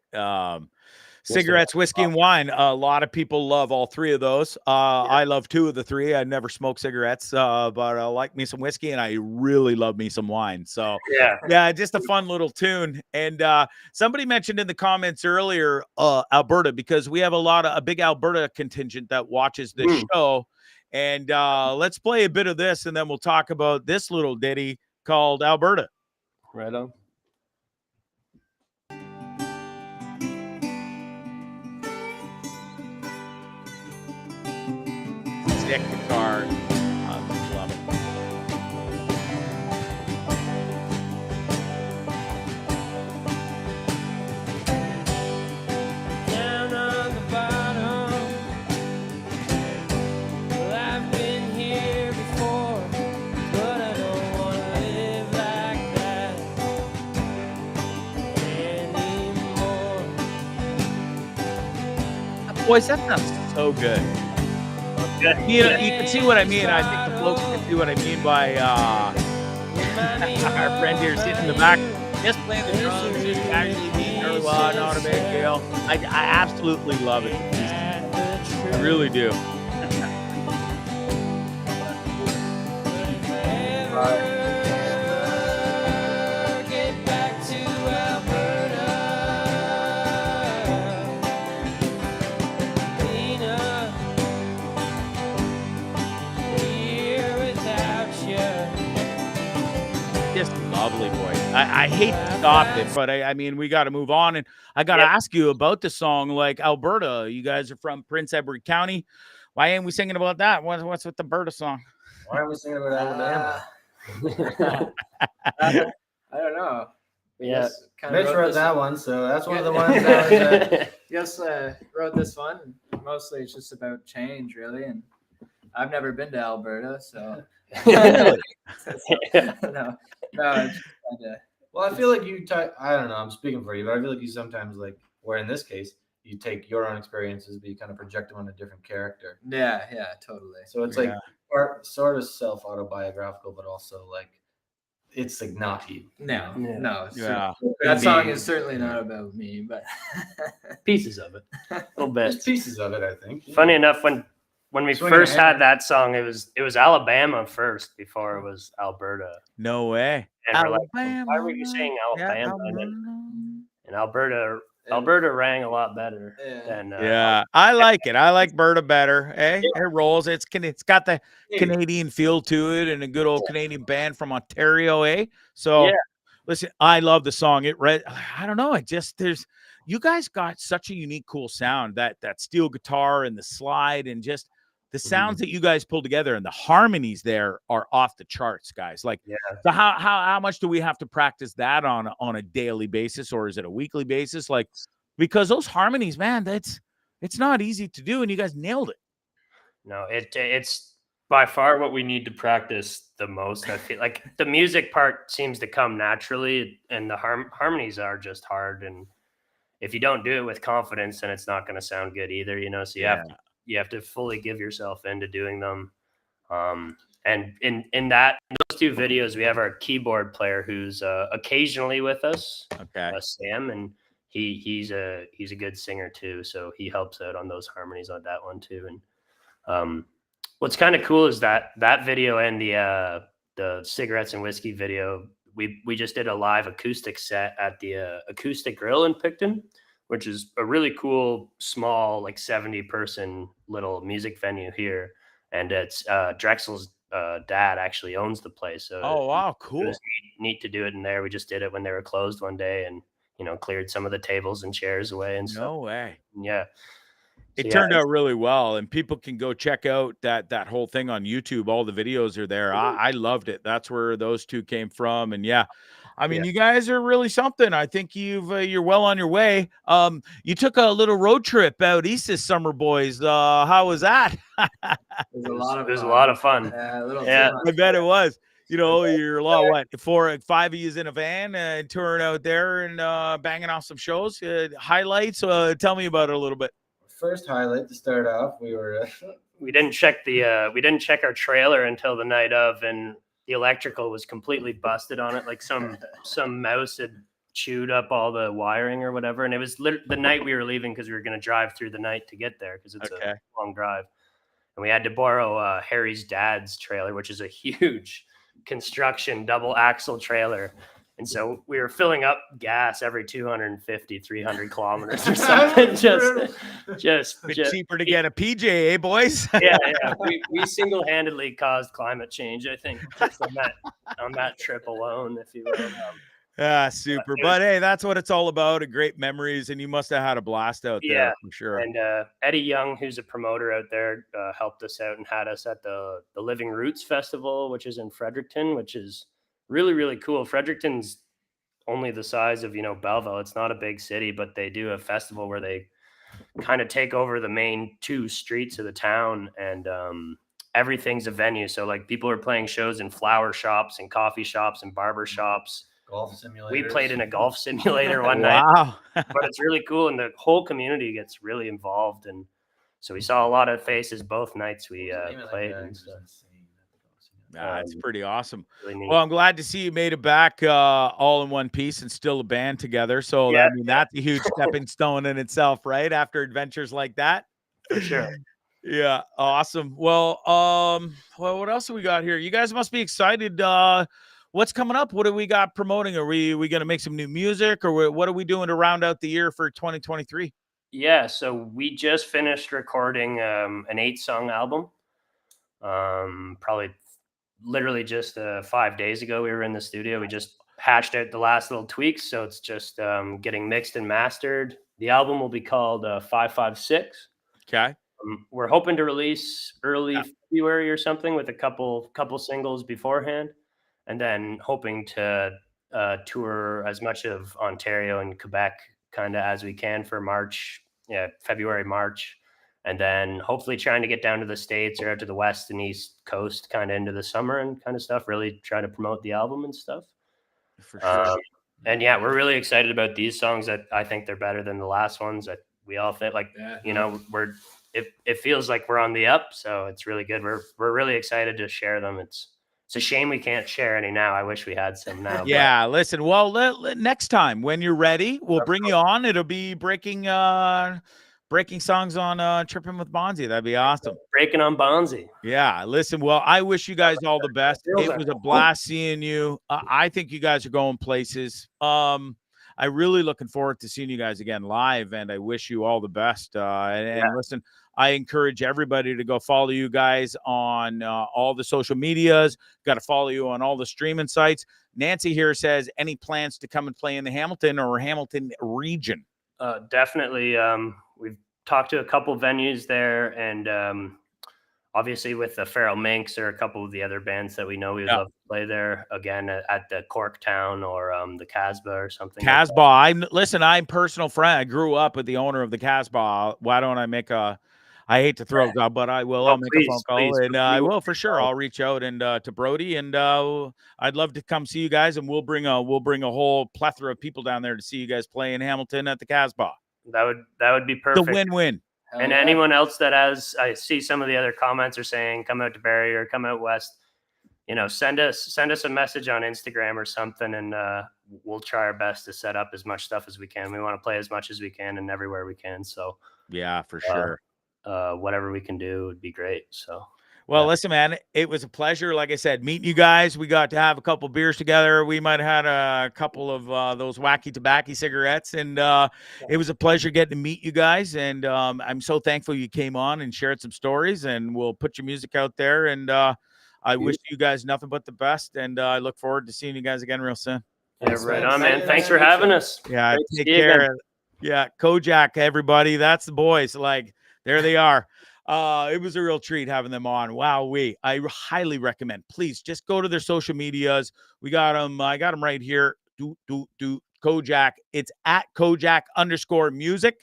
[SPEAKER 5] Cigarettes, whiskey, and wine. A lot of people love all three of those. I love two of the three. I never smoke cigarettes, but I like me some whiskey, and I really love me some wine. So yeah, just a fun little tune. And somebody mentioned in the comments earlier, Alberta, because we have a big Alberta contingent that watches this show. And let's play a bit of this, and then we'll talk about this little ditty called Alberta.
[SPEAKER 6] Right on.
[SPEAKER 5] Sick guitar. Love it.
[SPEAKER 9] Down on the bottom. Well, I've been here before, but I don't want to live like that anymore.
[SPEAKER 5] Boys, that sounds so good. You can see what I mean. I think the folks can see what I mean by our friend here sitting in the back, just playing the drums, just actually being very well, not a big deal. I absolutely love it. I really do.
[SPEAKER 9] Get back to Alberta. Lena, here without you.
[SPEAKER 5] Just lovely, boy. I hate to stop it, but I mean, we got to move on. And I got to ask you about the song, like Alberta. You guys are from Prince Edward County. Why ain't we singing about that? What's with the Alberta song?
[SPEAKER 8] Why are we singing about Alabama?
[SPEAKER 7] I don't know.
[SPEAKER 6] Yeah.
[SPEAKER 8] Mitch wrote that one, so that's one of the ones that was,
[SPEAKER 7] wrote this one. Mostly it's just about change, really. And I've never been to Alberta, so no, it's just kinda,
[SPEAKER 8] well, I feel like I don't know, I'm speaking for you, but I feel like you sometimes, like, where in this case, you take your own experiences, but you kind of project them on a different character.
[SPEAKER 7] yeah, totally.
[SPEAKER 8] So it's like sort of self-autobiographical, but also like it's like not you.
[SPEAKER 7] No.
[SPEAKER 5] Yeah.
[SPEAKER 7] That song is certainly not about me, but
[SPEAKER 6] Pieces of it. A little bit.
[SPEAKER 8] There's pieces of it, I think.
[SPEAKER 6] Funny enough, when we
[SPEAKER 8] Swinging
[SPEAKER 6] first
[SPEAKER 8] ahead.
[SPEAKER 6] had that song, it was Alabama first before it was Alberta.
[SPEAKER 5] No way.
[SPEAKER 6] And we're like,
[SPEAKER 5] Alabama.
[SPEAKER 6] why were you saying Alabama? And Alberta Alberta rang a lot better
[SPEAKER 7] Yeah.
[SPEAKER 6] than
[SPEAKER 5] Yeah, I like it. I like Berta better. Hey, it rolls. It's got the Canadian feel to it, and a good old Canadian band from Ontario, eh? So,
[SPEAKER 6] Yeah.
[SPEAKER 5] listen, I love the song. I don't know. You guys got such a unique, cool sound. That steel guitar and the slide, and just the sounds that you guys pull together, and the harmonies there are off the charts, guys. Like, so how much do we have to practice that on a daily basis, or is it a weekly basis? Like, because those harmonies, man, it's not easy to do, and you guys nailed it.
[SPEAKER 6] No, it's by far what we need to practice the most. I feel like the music part seems to come naturally, and the harmonies are just hard. And if you don't do it with confidence, then it's not going to sound good either, you know. So you have to fully give yourself into doing them. And in those two videos, we have our keyboard player who's occasionally with us, Sam, and he's a good singer too, so he helps out on those harmonies on that one too. And what's kind of cool is that video and the cigarettes and whiskey video, we just did a live acoustic set at the Acoustic Grill in Picton, which is a really cool, small, like 70-person little music venue here. And it's Drexel's dad actually owns the place. So
[SPEAKER 5] oh, wow, cool.
[SPEAKER 6] It was neat to do it in there. We just did it when they were closed one day and, you know, cleared some of the tables and chairs away and stuff.
[SPEAKER 5] No way.
[SPEAKER 6] Yeah.
[SPEAKER 5] It turned out really well, and people can go check out that whole thing on YouTube. All the videos are there. I loved it. That's where those two came from. And I mean, you guys are really something. I think you're well on your way. You took a little road trip out east this summer, boys. How was that?
[SPEAKER 6] It was a lot of fun.
[SPEAKER 5] Yeah, I bet it was. You know, you're a lot, what, 4 or 5 of you in a van and touring out there and banging off some shows. Highlights. Tell me about it a little bit.
[SPEAKER 8] First highlight to start off,
[SPEAKER 6] we didn't check our trailer until the night of, and the electrical was completely busted on it. Like some mouse had chewed up all the wiring or whatever. And it was the night we were leaving because we were going to drive through the night to get there because it's a long drive. And we had to borrow Harry's dad's trailer, which is a huge construction double axle trailer. And so we were filling up gas every 250, 300 kilometers or something. just
[SPEAKER 5] cheaper to get a PJ, eh, boys?
[SPEAKER 6] yeah. We single-handedly caused climate change, I think, just on that trip alone, if you will.
[SPEAKER 5] Super. But hey, that's what it's all about. Great memories, and you must have had a blast out there for sure.
[SPEAKER 6] And Eddie Young, who's a promoter out there, helped us out and had us at the Living Roots Festival, which is in Fredericton, which is really, really cool. Fredericton's only the size of, Belleville. It's not a big city, but they do a festival where they kind of take over the main 2 streets of the town, and everything's a venue. So like people are playing shows in flower shops and coffee shops and barber shops.
[SPEAKER 8] Golf simulators.
[SPEAKER 6] We played in a golf simulator one night. But it's really cool, and the whole community gets really involved. And so we saw a lot of faces both nights we played. And stuff.
[SPEAKER 5] It's pretty awesome.
[SPEAKER 6] Really
[SPEAKER 5] well, I'm glad to see you made it back all in one piece and still a band together. So that's a huge stepping stone in itself, right? After adventures like that.
[SPEAKER 6] For sure.
[SPEAKER 5] Yeah, awesome. Well, what else have we got here? You guys must be excited. What's coming up? What do we got promoting? Are we going to make some new music, or what are we doing to round out the year for 2023?
[SPEAKER 6] Yeah, so we just finished recording an 8-song album. Probably literally just 5 days ago we were in the studio. We just hatched out the last little tweaks, so it's just getting mixed and mastered. The album will be called 556.
[SPEAKER 5] Okay.
[SPEAKER 6] We're hoping to release early February or something with a couple singles beforehand, and then hoping to tour as much of Ontario and Quebec kind of as we can for March, February, March. And then hopefully trying to get down to the States or out to the West and East Coast kind of into the summer and kind of stuff, really try to promote the album and stuff.
[SPEAKER 5] For sure.
[SPEAKER 6] And we're really excited about these songs. That I think they're better than the last ones that we all think it feels like we're on the up. So it's really good. We're really excited to share them. It's a shame we can't share any now. I wish we had some now.
[SPEAKER 5] Yeah. Listen, well, next time when you're ready, we'll bring you on. It'll be breaking songs on Trippin With Bondzee. That'd be awesome.
[SPEAKER 6] Breaking on Bondzee.
[SPEAKER 5] Yeah. Listen, well, I wish you guys all the best. It was a blast seeing you. I think you guys are going places. I really looking forward to seeing you guys again live, and I wish you all the best. And listen, I encourage everybody to go follow you guys on all the social medias. Got to follow you on all the streaming sites. Nancy here says, any plans to come and play in the Hamilton or Hamilton region?
[SPEAKER 6] Definitely. We've talked to a couple venues there, and obviously with the Feral Minx or a couple of the other bands that we know we would love to play there again at the Corktown or the Casbah or something.
[SPEAKER 5] Casbah. I'm personal friend. I grew up with the owner of the Casbah. Why don't I make a? I hate to throw up, but I will. I'll make a phone call, and I will for sure. I'll reach out and to Brody, and I'd love to come see you guys, and we'll bring a whole plethora of people down there to see you guys play in Hamilton at the Casbah.
[SPEAKER 6] That would be perfect.
[SPEAKER 5] The win-win.
[SPEAKER 6] And anyone else that I see some of the other comments are saying, come out to Barrie or come out west, send us a message on Instagram or something, and we'll try our best to set up as much stuff as we can. We want to play as much as we can and everywhere we can. So
[SPEAKER 5] yeah, for sure.
[SPEAKER 6] Whatever we can do would be great. So.
[SPEAKER 5] Well, listen, man, it was a pleasure. Like I said, meeting you guys. We got to have a couple beers together. We might have had a couple of those wacky tobacco cigarettes, and it was a pleasure getting to meet you guys. And I'm so thankful you came on and shared some stories, and we'll put your music out there. And I wish you guys nothing but the best, and I look forward to seeing you guys again real soon.
[SPEAKER 6] Yeah, right on, man. Thanks for having us.
[SPEAKER 5] Yeah, take care. Yeah, Kojak, everybody. That's the boys. Like, there they are. It was a real treat having them on. Wow, I highly recommend. Please just go to their social medias. We got them. I got them right here. Kojak. It's at Kojak_music.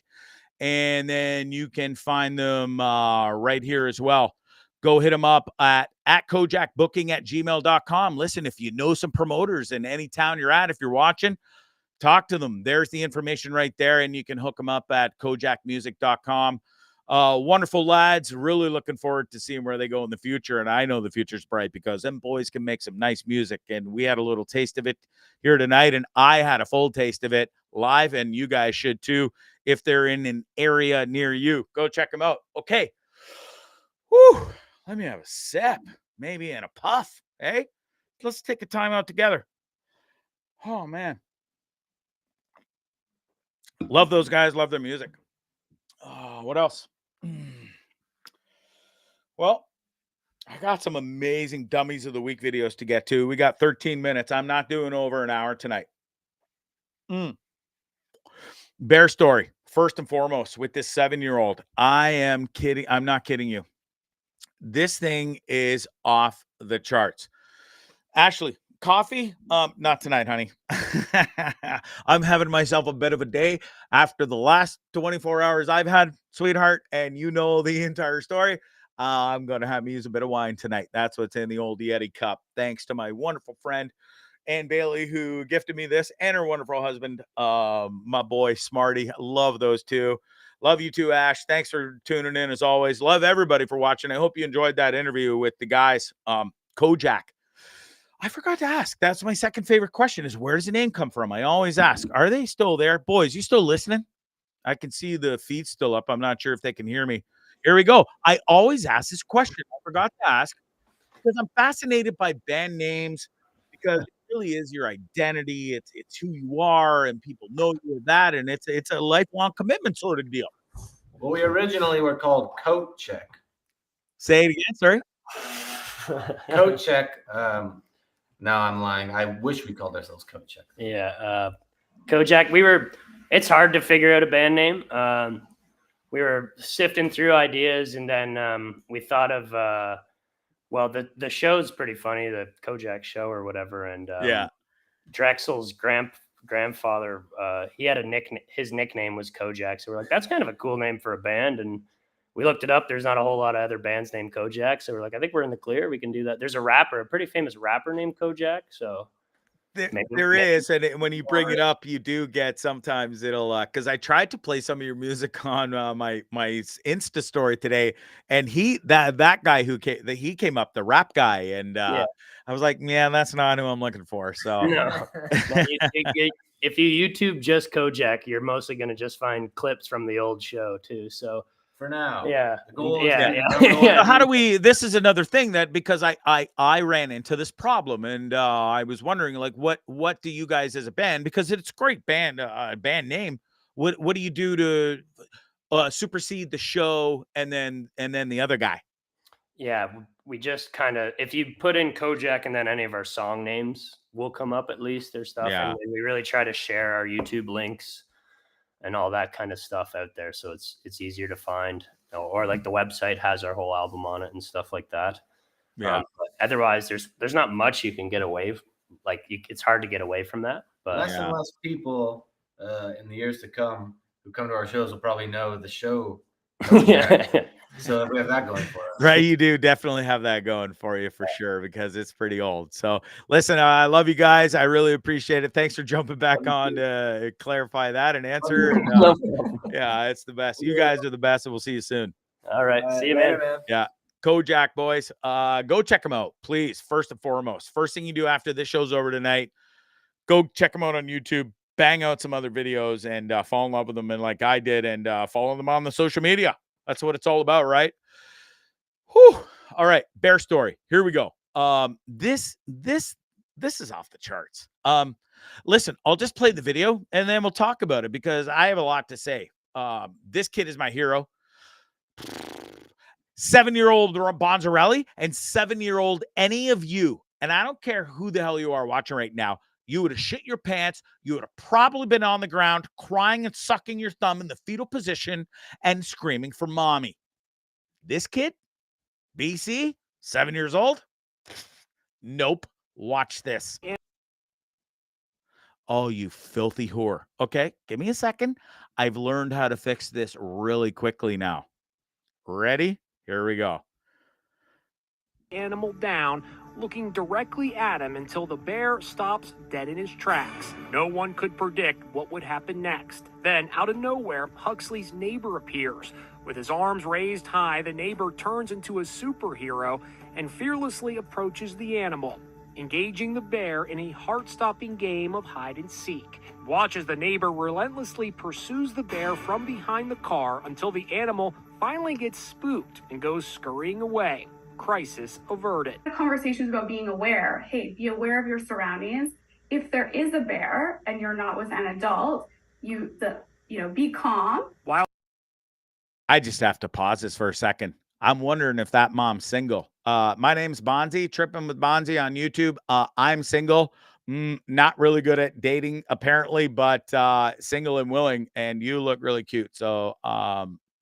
[SPEAKER 5] And then you can find them right here as well. Go hit them up at kojakbooking@gmail.com. Listen, if you know some promoters in any town you're at, if you're watching, talk to them. There's the information right there. And you can hook them up at kojakmusic.com. Wonderful lads. Really looking forward to seeing where they go in the future. And I know the future's bright because them boys can make some nice music. And we had a little taste of it here tonight. And I had a full taste of it live. And you guys should too. If they're in an area near you, go check them out. Okay. Whew. Let me have a sip. Maybe in a puff. Hey, let's take a time out together. Oh, man. Love those guys. Love their music. What else? Well, I got some amazing Dummies of the Week videos to get to. We got 13 minutes. I'm not doing over an hour tonight. Bear story, first and foremost, with this 7-year-old. I am kidding. I'm not kidding you. This thing is off the charts. Ashley, coffee? Not tonight, honey. I'm having myself a bit of a day after the last 24 hours I've had, sweetheart, and you know the entire story. I'm going to have me use a bit of wine tonight. That's what's in the old Yeti cup. Thanks to my wonderful friend, Ann Bailey, who gifted me this, and her wonderful husband, my boy, Smarty. Love those two. Love you too, Ash. Thanks for tuning in as always. Love everybody for watching. I hope you enjoyed that interview with the guys. Kojak. I forgot to ask. That's my second favorite question is, where does the name come from? I always ask, are they still there? Boys, you still listening? I can see the feed still up. I'm not sure if they can hear me. Here we go. I always ask this question. I forgot to ask because I'm fascinated by band names because it really is your identity. It's who you are, and people know you're that, and it's a lifelong commitment sort of deal.
[SPEAKER 8] Well, we originally were called Coat Check. Say
[SPEAKER 5] it again, sorry.
[SPEAKER 8] Coat Check. No, I'm lying. I wish we called ourselves Coat Check.
[SPEAKER 6] Yeah, Kojak. It's hard to figure out a band name. We were sifting through ideas, and then we thought of the show's pretty funny, the Kojak show or whatever, and Drexel's grandfather, he had a nickname. His nickname was Kojak, so we're like, that's kind of a cool name for a band. And we looked it up. There's not a whole lot of other bands named Kojak, so we're like, I think we're in the clear. We can do that. There's a pretty famous rapper named Kojak, so.
[SPEAKER 5] There is, and when you bring it up, you do get sometimes it'll because I tried to play some of your music on my Insta story today, and that guy who came up, the rap guy, and I was like, yeah, that's not who I'm looking for. So
[SPEAKER 6] no. If you YouTube just Kojak, you're mostly going to just find clips from the old show too. So
[SPEAKER 8] for now.
[SPEAKER 6] Yeah.
[SPEAKER 8] The goal
[SPEAKER 6] Yeah,
[SPEAKER 8] is
[SPEAKER 6] yeah.
[SPEAKER 8] to be number
[SPEAKER 6] Yeah.
[SPEAKER 8] one.
[SPEAKER 5] How do we, this is another thing that, because I ran into this problem, and I was wondering, like, what do you guys as a band, because it's a great band, band name, what do you do to supersede the show and then the other guy?
[SPEAKER 6] Yeah, we just kind of, if you put in Kojak and then any of our song names will come up, at least their stuff.
[SPEAKER 5] Yeah.
[SPEAKER 6] And we really try to share our YouTube links and all that kind of stuff out there, so it's easier to find. Or like the website has our whole album on it and stuff like that.
[SPEAKER 5] Yeah.
[SPEAKER 6] But otherwise, there's not much you can get away. Like it's hard to get away from that. But
[SPEAKER 8] Less and less people in the years to come who come to our shows will probably know the show.
[SPEAKER 6] yeah.
[SPEAKER 8] So we have that going for us.
[SPEAKER 5] Right, you do definitely have that going for you for sure, because it's pretty old. So listen, I love you guys. I really appreciate it. Thanks for jumping back on to clarify that and answer. And, yeah, it's the best. You guys are the best, and we'll see you soon.
[SPEAKER 6] All right. See you,
[SPEAKER 7] Later,
[SPEAKER 6] man.
[SPEAKER 5] Yeah. Kojak, boys. Go check them out, please. First and foremost. First thing you do after this show's over tonight, go check them out on YouTube, bang out some other videos, and fall in love with them, and like I did, and follow them on the social media. That's what it's all about, right? Whew. All right, bear story. Here we go. This is off the charts. Listen, I'll just play the video and then we'll talk about it, because I have a lot to say. This kid is my hero. 7-year-old Bondzee and 7-year-old any of you, and I don't care who the hell you are watching right now, you would have shit your pants. You would have probably been on the ground crying and sucking your thumb in the fetal position and screaming for mommy. This kid, BC, 7 years old? Nope. Watch this. Oh, you filthy whore. Okay, give me a second. I've learned how to fix this really quickly now. Ready? Here we go.
[SPEAKER 10] Animal down, looking directly at him until the bear stops dead in his tracks. No one could predict what would happen next. Then, out of nowhere, Huxley's neighbor appears. With his arms raised high, the neighbor turns into a superhero and fearlessly approaches the animal, engaging the bear in a heart-stopping game of hide and seek. Watch as the neighbor relentlessly pursues the bear from behind the car until the animal finally gets spooked and goes scurrying away. Crisis averted.
[SPEAKER 11] The conversations about being aware. Hey, be aware of your surroundings. If there is a bear and you're not with an adult, be calm.
[SPEAKER 10] While
[SPEAKER 5] I just have to pause this for a second. I'm wondering if that mom's single. My name's Bondzee, Trippin With Bondzee on YouTube. I'm single. Not really good at dating, apparently, but single and willing, and you look really cute. So,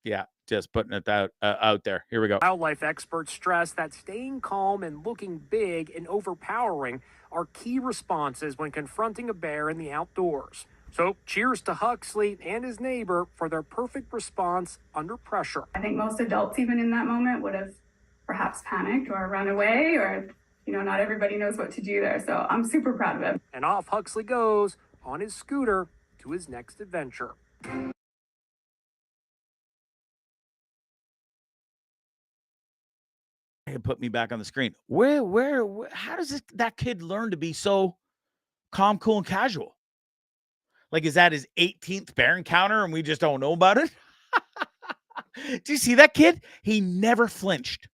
[SPEAKER 5] yeah, just putting it out there. Here we go.
[SPEAKER 10] wildlife experts stress that staying calm and looking big and overpowering are key responses when confronting a bear in the outdoors. So cheers to Huxley and his neighbor for their perfect response under pressure.
[SPEAKER 11] I think most adults, even in that moment, would have perhaps panicked or run away, or, not everybody knows what to do there. So I'm super proud of him.
[SPEAKER 10] And off Huxley goes on his scooter to his next adventure.
[SPEAKER 5] Put me back on the screen. Where how does that kid learn to be so calm, cool, and casual? Like, is that his 18th bear encounter and we just don't know about it? Do you see that kid? He never flinched.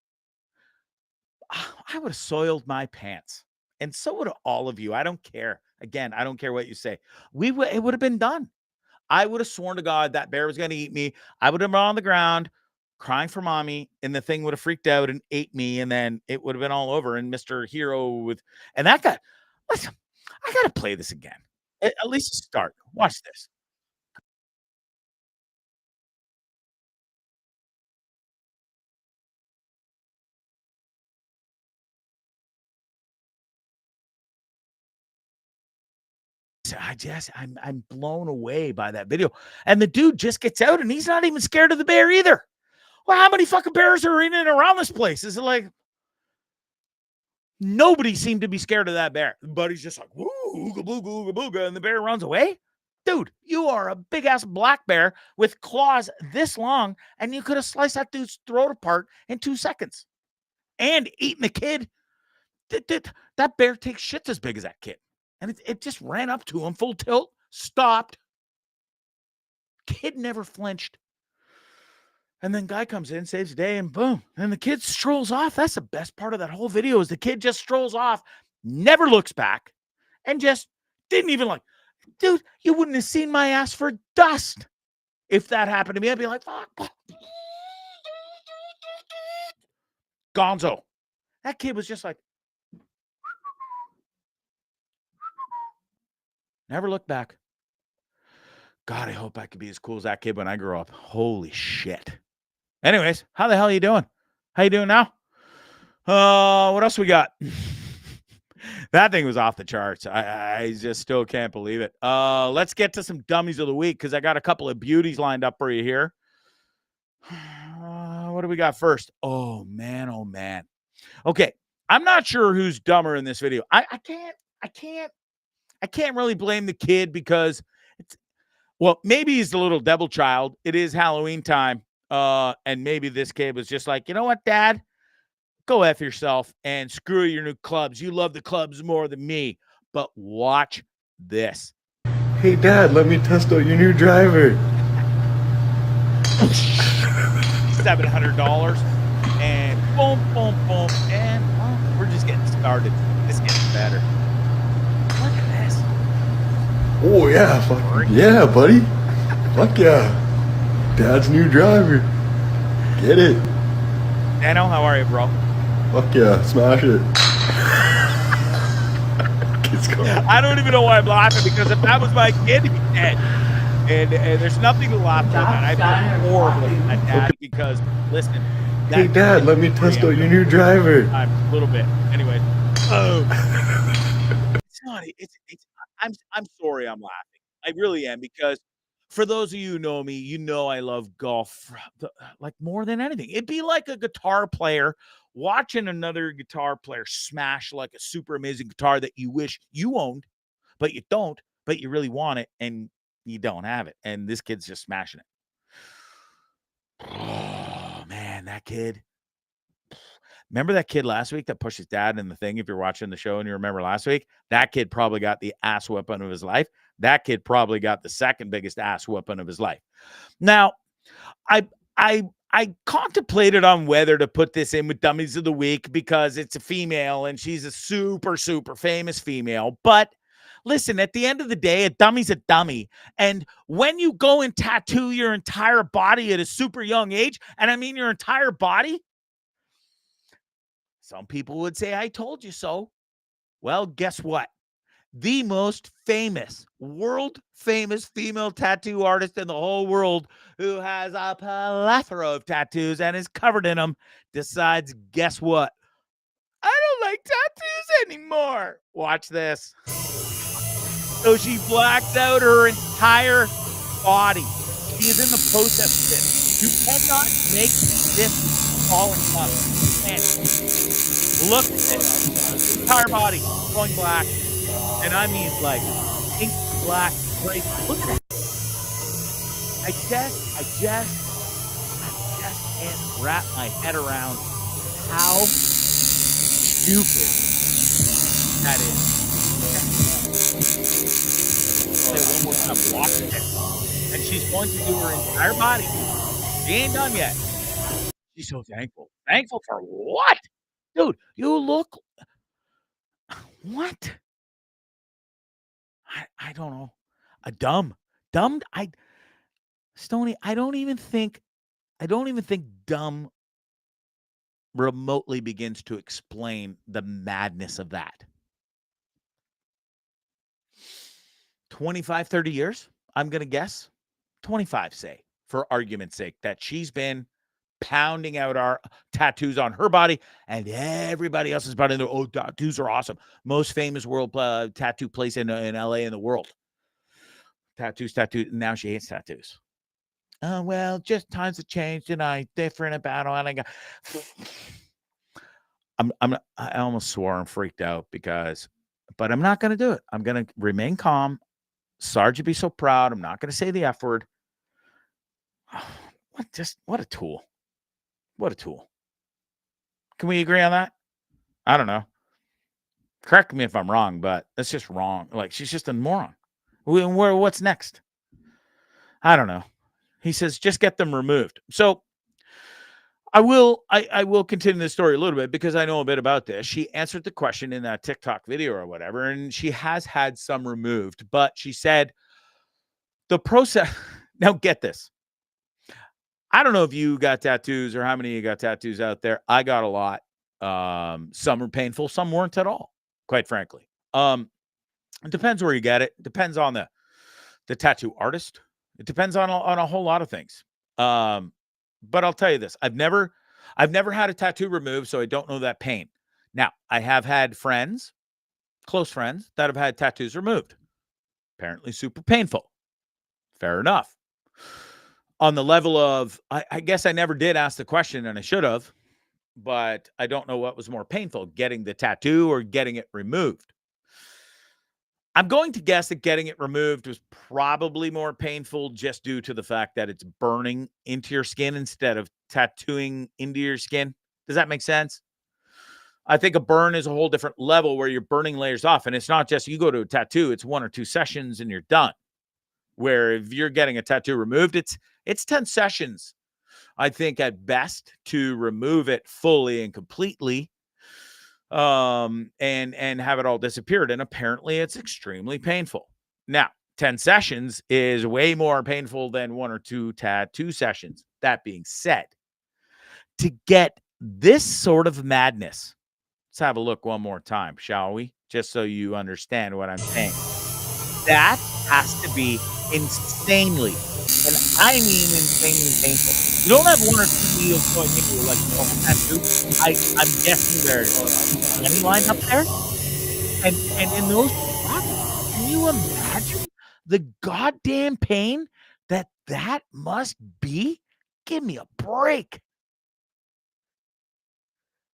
[SPEAKER 5] I would have soiled my pants. And so would all of you. I don't care. Again, I don't care what you say. It would have been done. I would have sworn to God that bear was going to eat me. I would have been on the ground crying for mommy, and the thing would have freaked out and ate me, and then it would have been all over. And Mr. Hero and that guy, listen, I got to play this again. At least start. Watch this. I'm blown away by that video. And the dude just gets out and he's not even scared of the bear either. Well, how many fucking bears are in and around this place? Is it like nobody seemed to be scared of that bear? But he's just like, woo, ooga booga, ooga booga, and the bear runs away. Dude, you are a big ass black bear with claws this long, and you could have sliced that dude's throat apart in 2 seconds and eaten the kid. That bear takes shits as big as that kid. And it just ran up to him full tilt, stopped. Kid never flinched. And then guy comes in, saves the day, and boom. And the kid strolls off. That's the best part of that whole video is the kid just strolls off, never looks back, and just didn't even like, dude, you wouldn't have seen my ass for dust. If that happened to me, I'd be like, fuck. Gonzo. That kid was just like, never looked back. God, I hope I could be as cool as that kid when I grow up. Holy shit. Anyways, how the hell are you doing? How you doing now? What else we got? That thing was off the charts. I just still can't believe it. Let's get to some dummies of the week because I got a couple of beauties lined up for you here. What do we got first? Oh man. Okay, I'm not sure who's dumber in this video. I can't really blame the kid because maybe he's the little devil child. It is Halloween time. And maybe this kid was just like, you know what, Dad? Go F yourself and screw your new clubs. You love the clubs more than me. But watch this.
[SPEAKER 12] Hey, Dad, let me test out your new driver.
[SPEAKER 5] $700. And boom. And we're just getting started. This gets better. Look at this.
[SPEAKER 12] Oh, yeah. Yeah, buddy. Fuck yeah. Dad's new driver. Get it.
[SPEAKER 5] Dano, how are you, bro?
[SPEAKER 12] Fuck yeah. Smash it.
[SPEAKER 5] I don't even know why I'm laughing because if that was my kid, he'd be dead. And there's nothing to laugh at. I feel horrible at Dad because, listen.
[SPEAKER 12] Hey, Dad, let me test out your new driver.
[SPEAKER 5] A little bit. Anyway. It's not. I'm sorry I'm laughing. I really am because for those of you who know me, you know I love golf like more than anything. It'd be like a guitar player watching another guitar player smash like a super amazing guitar that you wish you owned, but you don't, but you really want it and you don't have it. And this kid's just smashing it. Oh, man, that kid. Remember that kid last week that pushed his dad in the thing? If you're watching the show and you remember last week, that kid probably got the ass whipping of his life. That kid probably got the second biggest ass whipping of his life. Now, I contemplated on whether to put this in with Dummies of the Week because it's a female and she's a super, super famous female. But listen, at the end of the day, a dummy's a dummy. And when you go and tattoo your entire body at a super young age, and I mean your entire body, some people would say, I told you so. Well, guess what? The most famous, world-famous female tattoo artist in the whole world who has a plethora of tattoos and is covered in them decides, guess what? I don't like tattoos anymore. Watch this. So she blacks out her entire body. She is in the process of this. You cannot make this fall in love. And look at this. Entire body going black. And I mean like pink, black, gray. Look at that. I just can't wrap my head around how stupid that is. Say one more time, watch it. And she's going to do her entire body. She ain't done yet. She's so thankful. Thankful for what? Dude, you look what? I don't know. Stoney, I don't even think dumb remotely begins to explain the madness of that. 25, 30 years, I'm going to guess. 25, say, for argument's sake, that she's been pounding out our tattoos on her body and everybody else's body. Oh, tattoos are awesome. Most famous world tattoo place in LA in the world. Tattoos. Now she hates tattoos. Oh, well, just times have changed and I'm different about it. I almost swore and freaked out but I'm not going to do it. I'm going to remain calm. Sarge would be so proud. I'm not going to say the F word. What a tool. What a tool. Can we agree on that? I don't know. Correct me if I'm wrong, but that's just wrong. Like, she's just a moron. What's next? I don't know. He says, just get them removed. So I will continue the story a little bit because I know a bit about this. She answered the question in that TikTok video or whatever, and she has had some removed, but she said the process. Now get this. I don't know if you got tattoos or how many of you got tattoos out there. I got a lot. Some were painful, some weren't at all, quite frankly. It depends where you get it. Depends on the tattoo artist. It depends on a whole lot of things. But I'll tell you this. I've never had a tattoo removed, so I don't know that pain. Now, I have had friends, close friends, that have had tattoos removed. Apparently super painful. Fair enough. On the level of, I guess I never did ask the question, and I should have, but I don't know what was more painful, getting the tattoo or getting it removed. I'm going to guess that getting it removed was probably more painful just due to the fact that it's burning into your skin instead of tattooing into your skin. Does that make sense? I think a burn is a whole different level where you're burning layers off, and it's not just you go to a tattoo, it's 1 or 2 sessions and you're done. Where if you're getting a tattoo removed, it's 10 sessions, I think, at best, to remove it fully and completely, and have it all disappeared. And apparently it's extremely painful. Now, 10 sessions is way more painful than 1 or 2 tattoo sessions. That being said, to get this sort of madness, let's have a look one more time, shall we? Just so you understand what I'm saying. That has to be insanely, and I mean insanely painful. You don't have 1 or 2 needles going into you like a normal tattoo. I'm guessing there's 20 lined up there. And in those spots, can you imagine the goddamn pain that must be? Give me a break.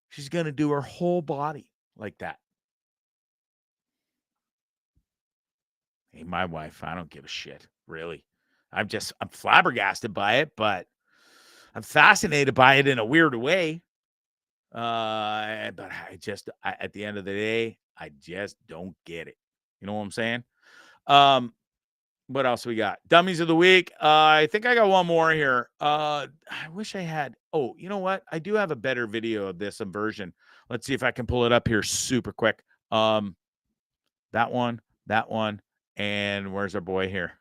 [SPEAKER 5] She's going to do her whole body like that. Hey, my wife, I don't give a shit, really. I'm flabbergasted by it, but I'm fascinated by it in a weird way. But at the end of the day, I just don't get it. You know what I'm saying? What else we got? Dummies of the week. I think I got one more here. I wish I had. Oh, you know what? I do have a better video of this version. Let's see if I can pull it up here super quick. That one, and where's our boy here?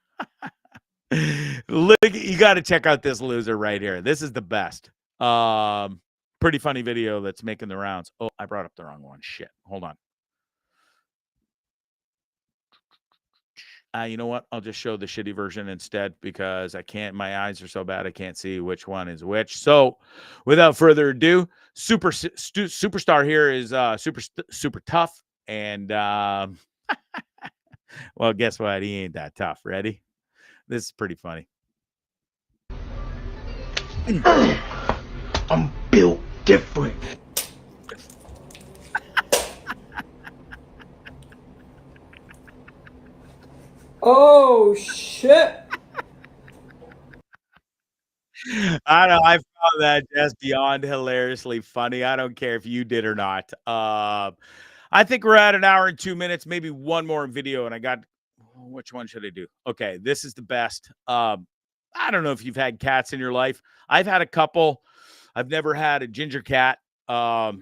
[SPEAKER 5] Look, you got to check out this loser right here. This is the best. Pretty funny video that's making the rounds. Oh, I brought up the wrong one. Shit. Hold on. You know what? I'll just show the shitty version instead because I can't. My eyes are so bad I can't see which one is which. So, without further ado, superstar here is super tough, and well, guess what? He ain't that tough. Ready? This is pretty funny.
[SPEAKER 13] I'm built different.
[SPEAKER 4] Oh shit.
[SPEAKER 5] I know. I found that just beyond hilariously funny. I don't care if you did or not. I think we're at 1 hour and 2 minutes, maybe one more video. And I got, which one should I do? Okay, this is the best. I don't know if you've had cats in your life. I've had a couple. I've never had a ginger cat.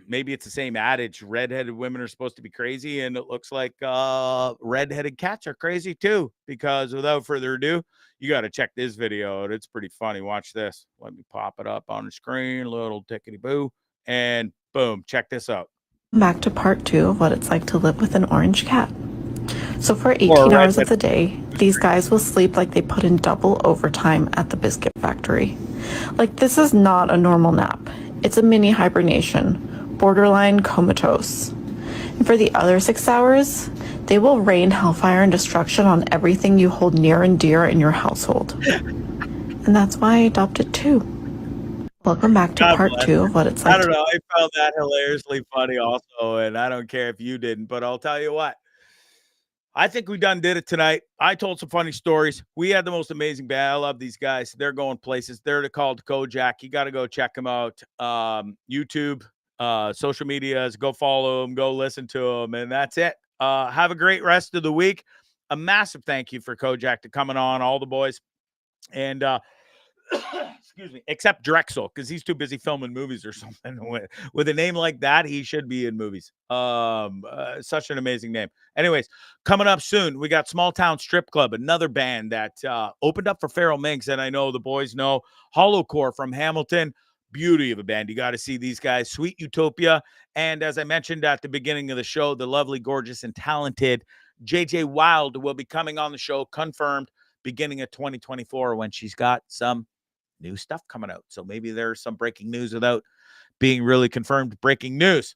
[SPEAKER 5] Maybe it's the same adage. Redheaded women are supposed to be crazy, and it looks like redheaded cats are crazy too. Because without further ado, you got to check this video out. It's pretty funny. Watch this. Let me pop it up on the screen. Little tickety boo, and boom. Check this out.
[SPEAKER 14] Back to part 2 of what it's like to live with an orange cat. So for 18 hours of the day, these guys will sleep like they put in double overtime at the biscuit factory. Like, this is not a normal nap. It's a mini hibernation, borderline comatose. And for the other 6 hours, they will rain hellfire and destruction on everything you hold near and dear in your household. And that's why I adopted 2. Welcome back to part 2 of what it's like.
[SPEAKER 5] I don't know. I found that hilariously funny also, and I don't care if you didn't, but I'll tell you what. I think we done did it tonight. I told some funny stories. We had the most amazing band. I love these guys. They're going places. They're called Kojak. You got to go check them out. YouTube, social medias. Go follow them. Go listen to them. And that's it. Have a great rest of the week. A massive thank you for Kojak to coming on, all the boys. And Excuse me, except Drexel, because he's too busy filming movies or something. With a name like that, he should be in movies. Such an amazing name. Anyways, coming up soon, we got Small Town Strip Club, another band that opened up for Pharoah Minks, and I know the boys know. Hollowcore from Hamilton, beauty of a band. You got to see these guys. Sweet Utopia, and as I mentioned at the beginning of the show, the lovely, gorgeous, and talented JJ Wild will be coming on the show, confirmed, beginning of 2024 when she's got some new stuff coming out. So maybe there's some breaking news without being really confirmed breaking news.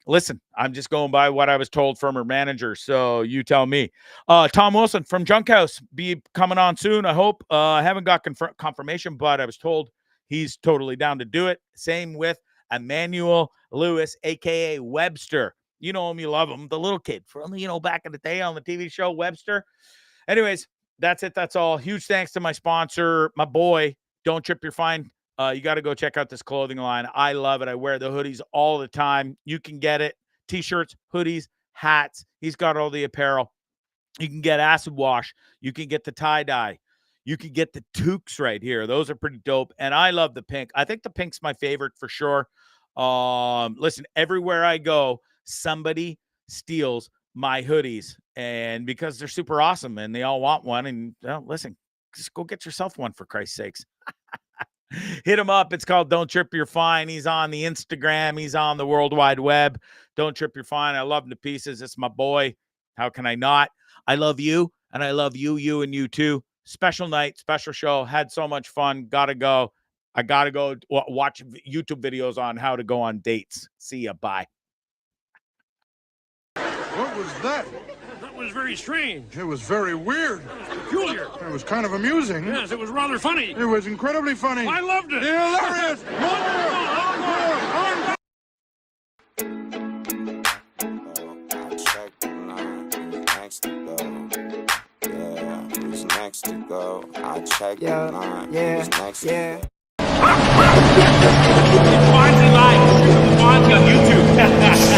[SPEAKER 5] Listen, I'm just going by what I was told from her manager, so you tell me. Tom Wilson from Junk House be coming on soon, I hope. I haven't got confirmation, but I was told he's totally down to do it. Same with Emmanuel Lewis, a.k.a. Webster. You know him, you love him, the little kid from, back in the day on the TV show Webster. Anyways, that's it. That's all. Huge thanks to my sponsor, my boy, Don't Trip You're Fine. You got to go check out this clothing line. I love it. I wear the hoodies all the time. You can get it. T-shirts, hoodies, hats. He's got all the apparel. You can get acid wash. You can get the tie-dye. You can get the toques right here. Those are pretty dope. And I love the pink. I think the pink's my favorite for sure. Listen, everywhere I go, somebody steals my hoodies. And because they're super awesome and they all want one. And listen, just go get yourself one for Christ's sakes. Hit him up. It's called Don't Trip You're Fine. He's on the Instagram. He's on the World Wide Web. Don't Trip You're Fine. I love him to pieces. It's my boy. How can I not? I love you, and I love you, and you too. Special night, special show. Had so much fun. Gotta go. I gotta go watch YouTube videos on how to go on dates. See ya. Bye.
[SPEAKER 15] What was that?
[SPEAKER 10] That was very strange.
[SPEAKER 15] It was very weird.
[SPEAKER 10] Peculiar.
[SPEAKER 15] It was kind of amusing.
[SPEAKER 10] Yes, it was rather funny.
[SPEAKER 15] It was incredibly funny.
[SPEAKER 10] I loved it.
[SPEAKER 15] Hilarious.
[SPEAKER 1] Who's next to go? I check the line. Who's next to go?
[SPEAKER 5] Bondzee Live. Bondzee on YouTube.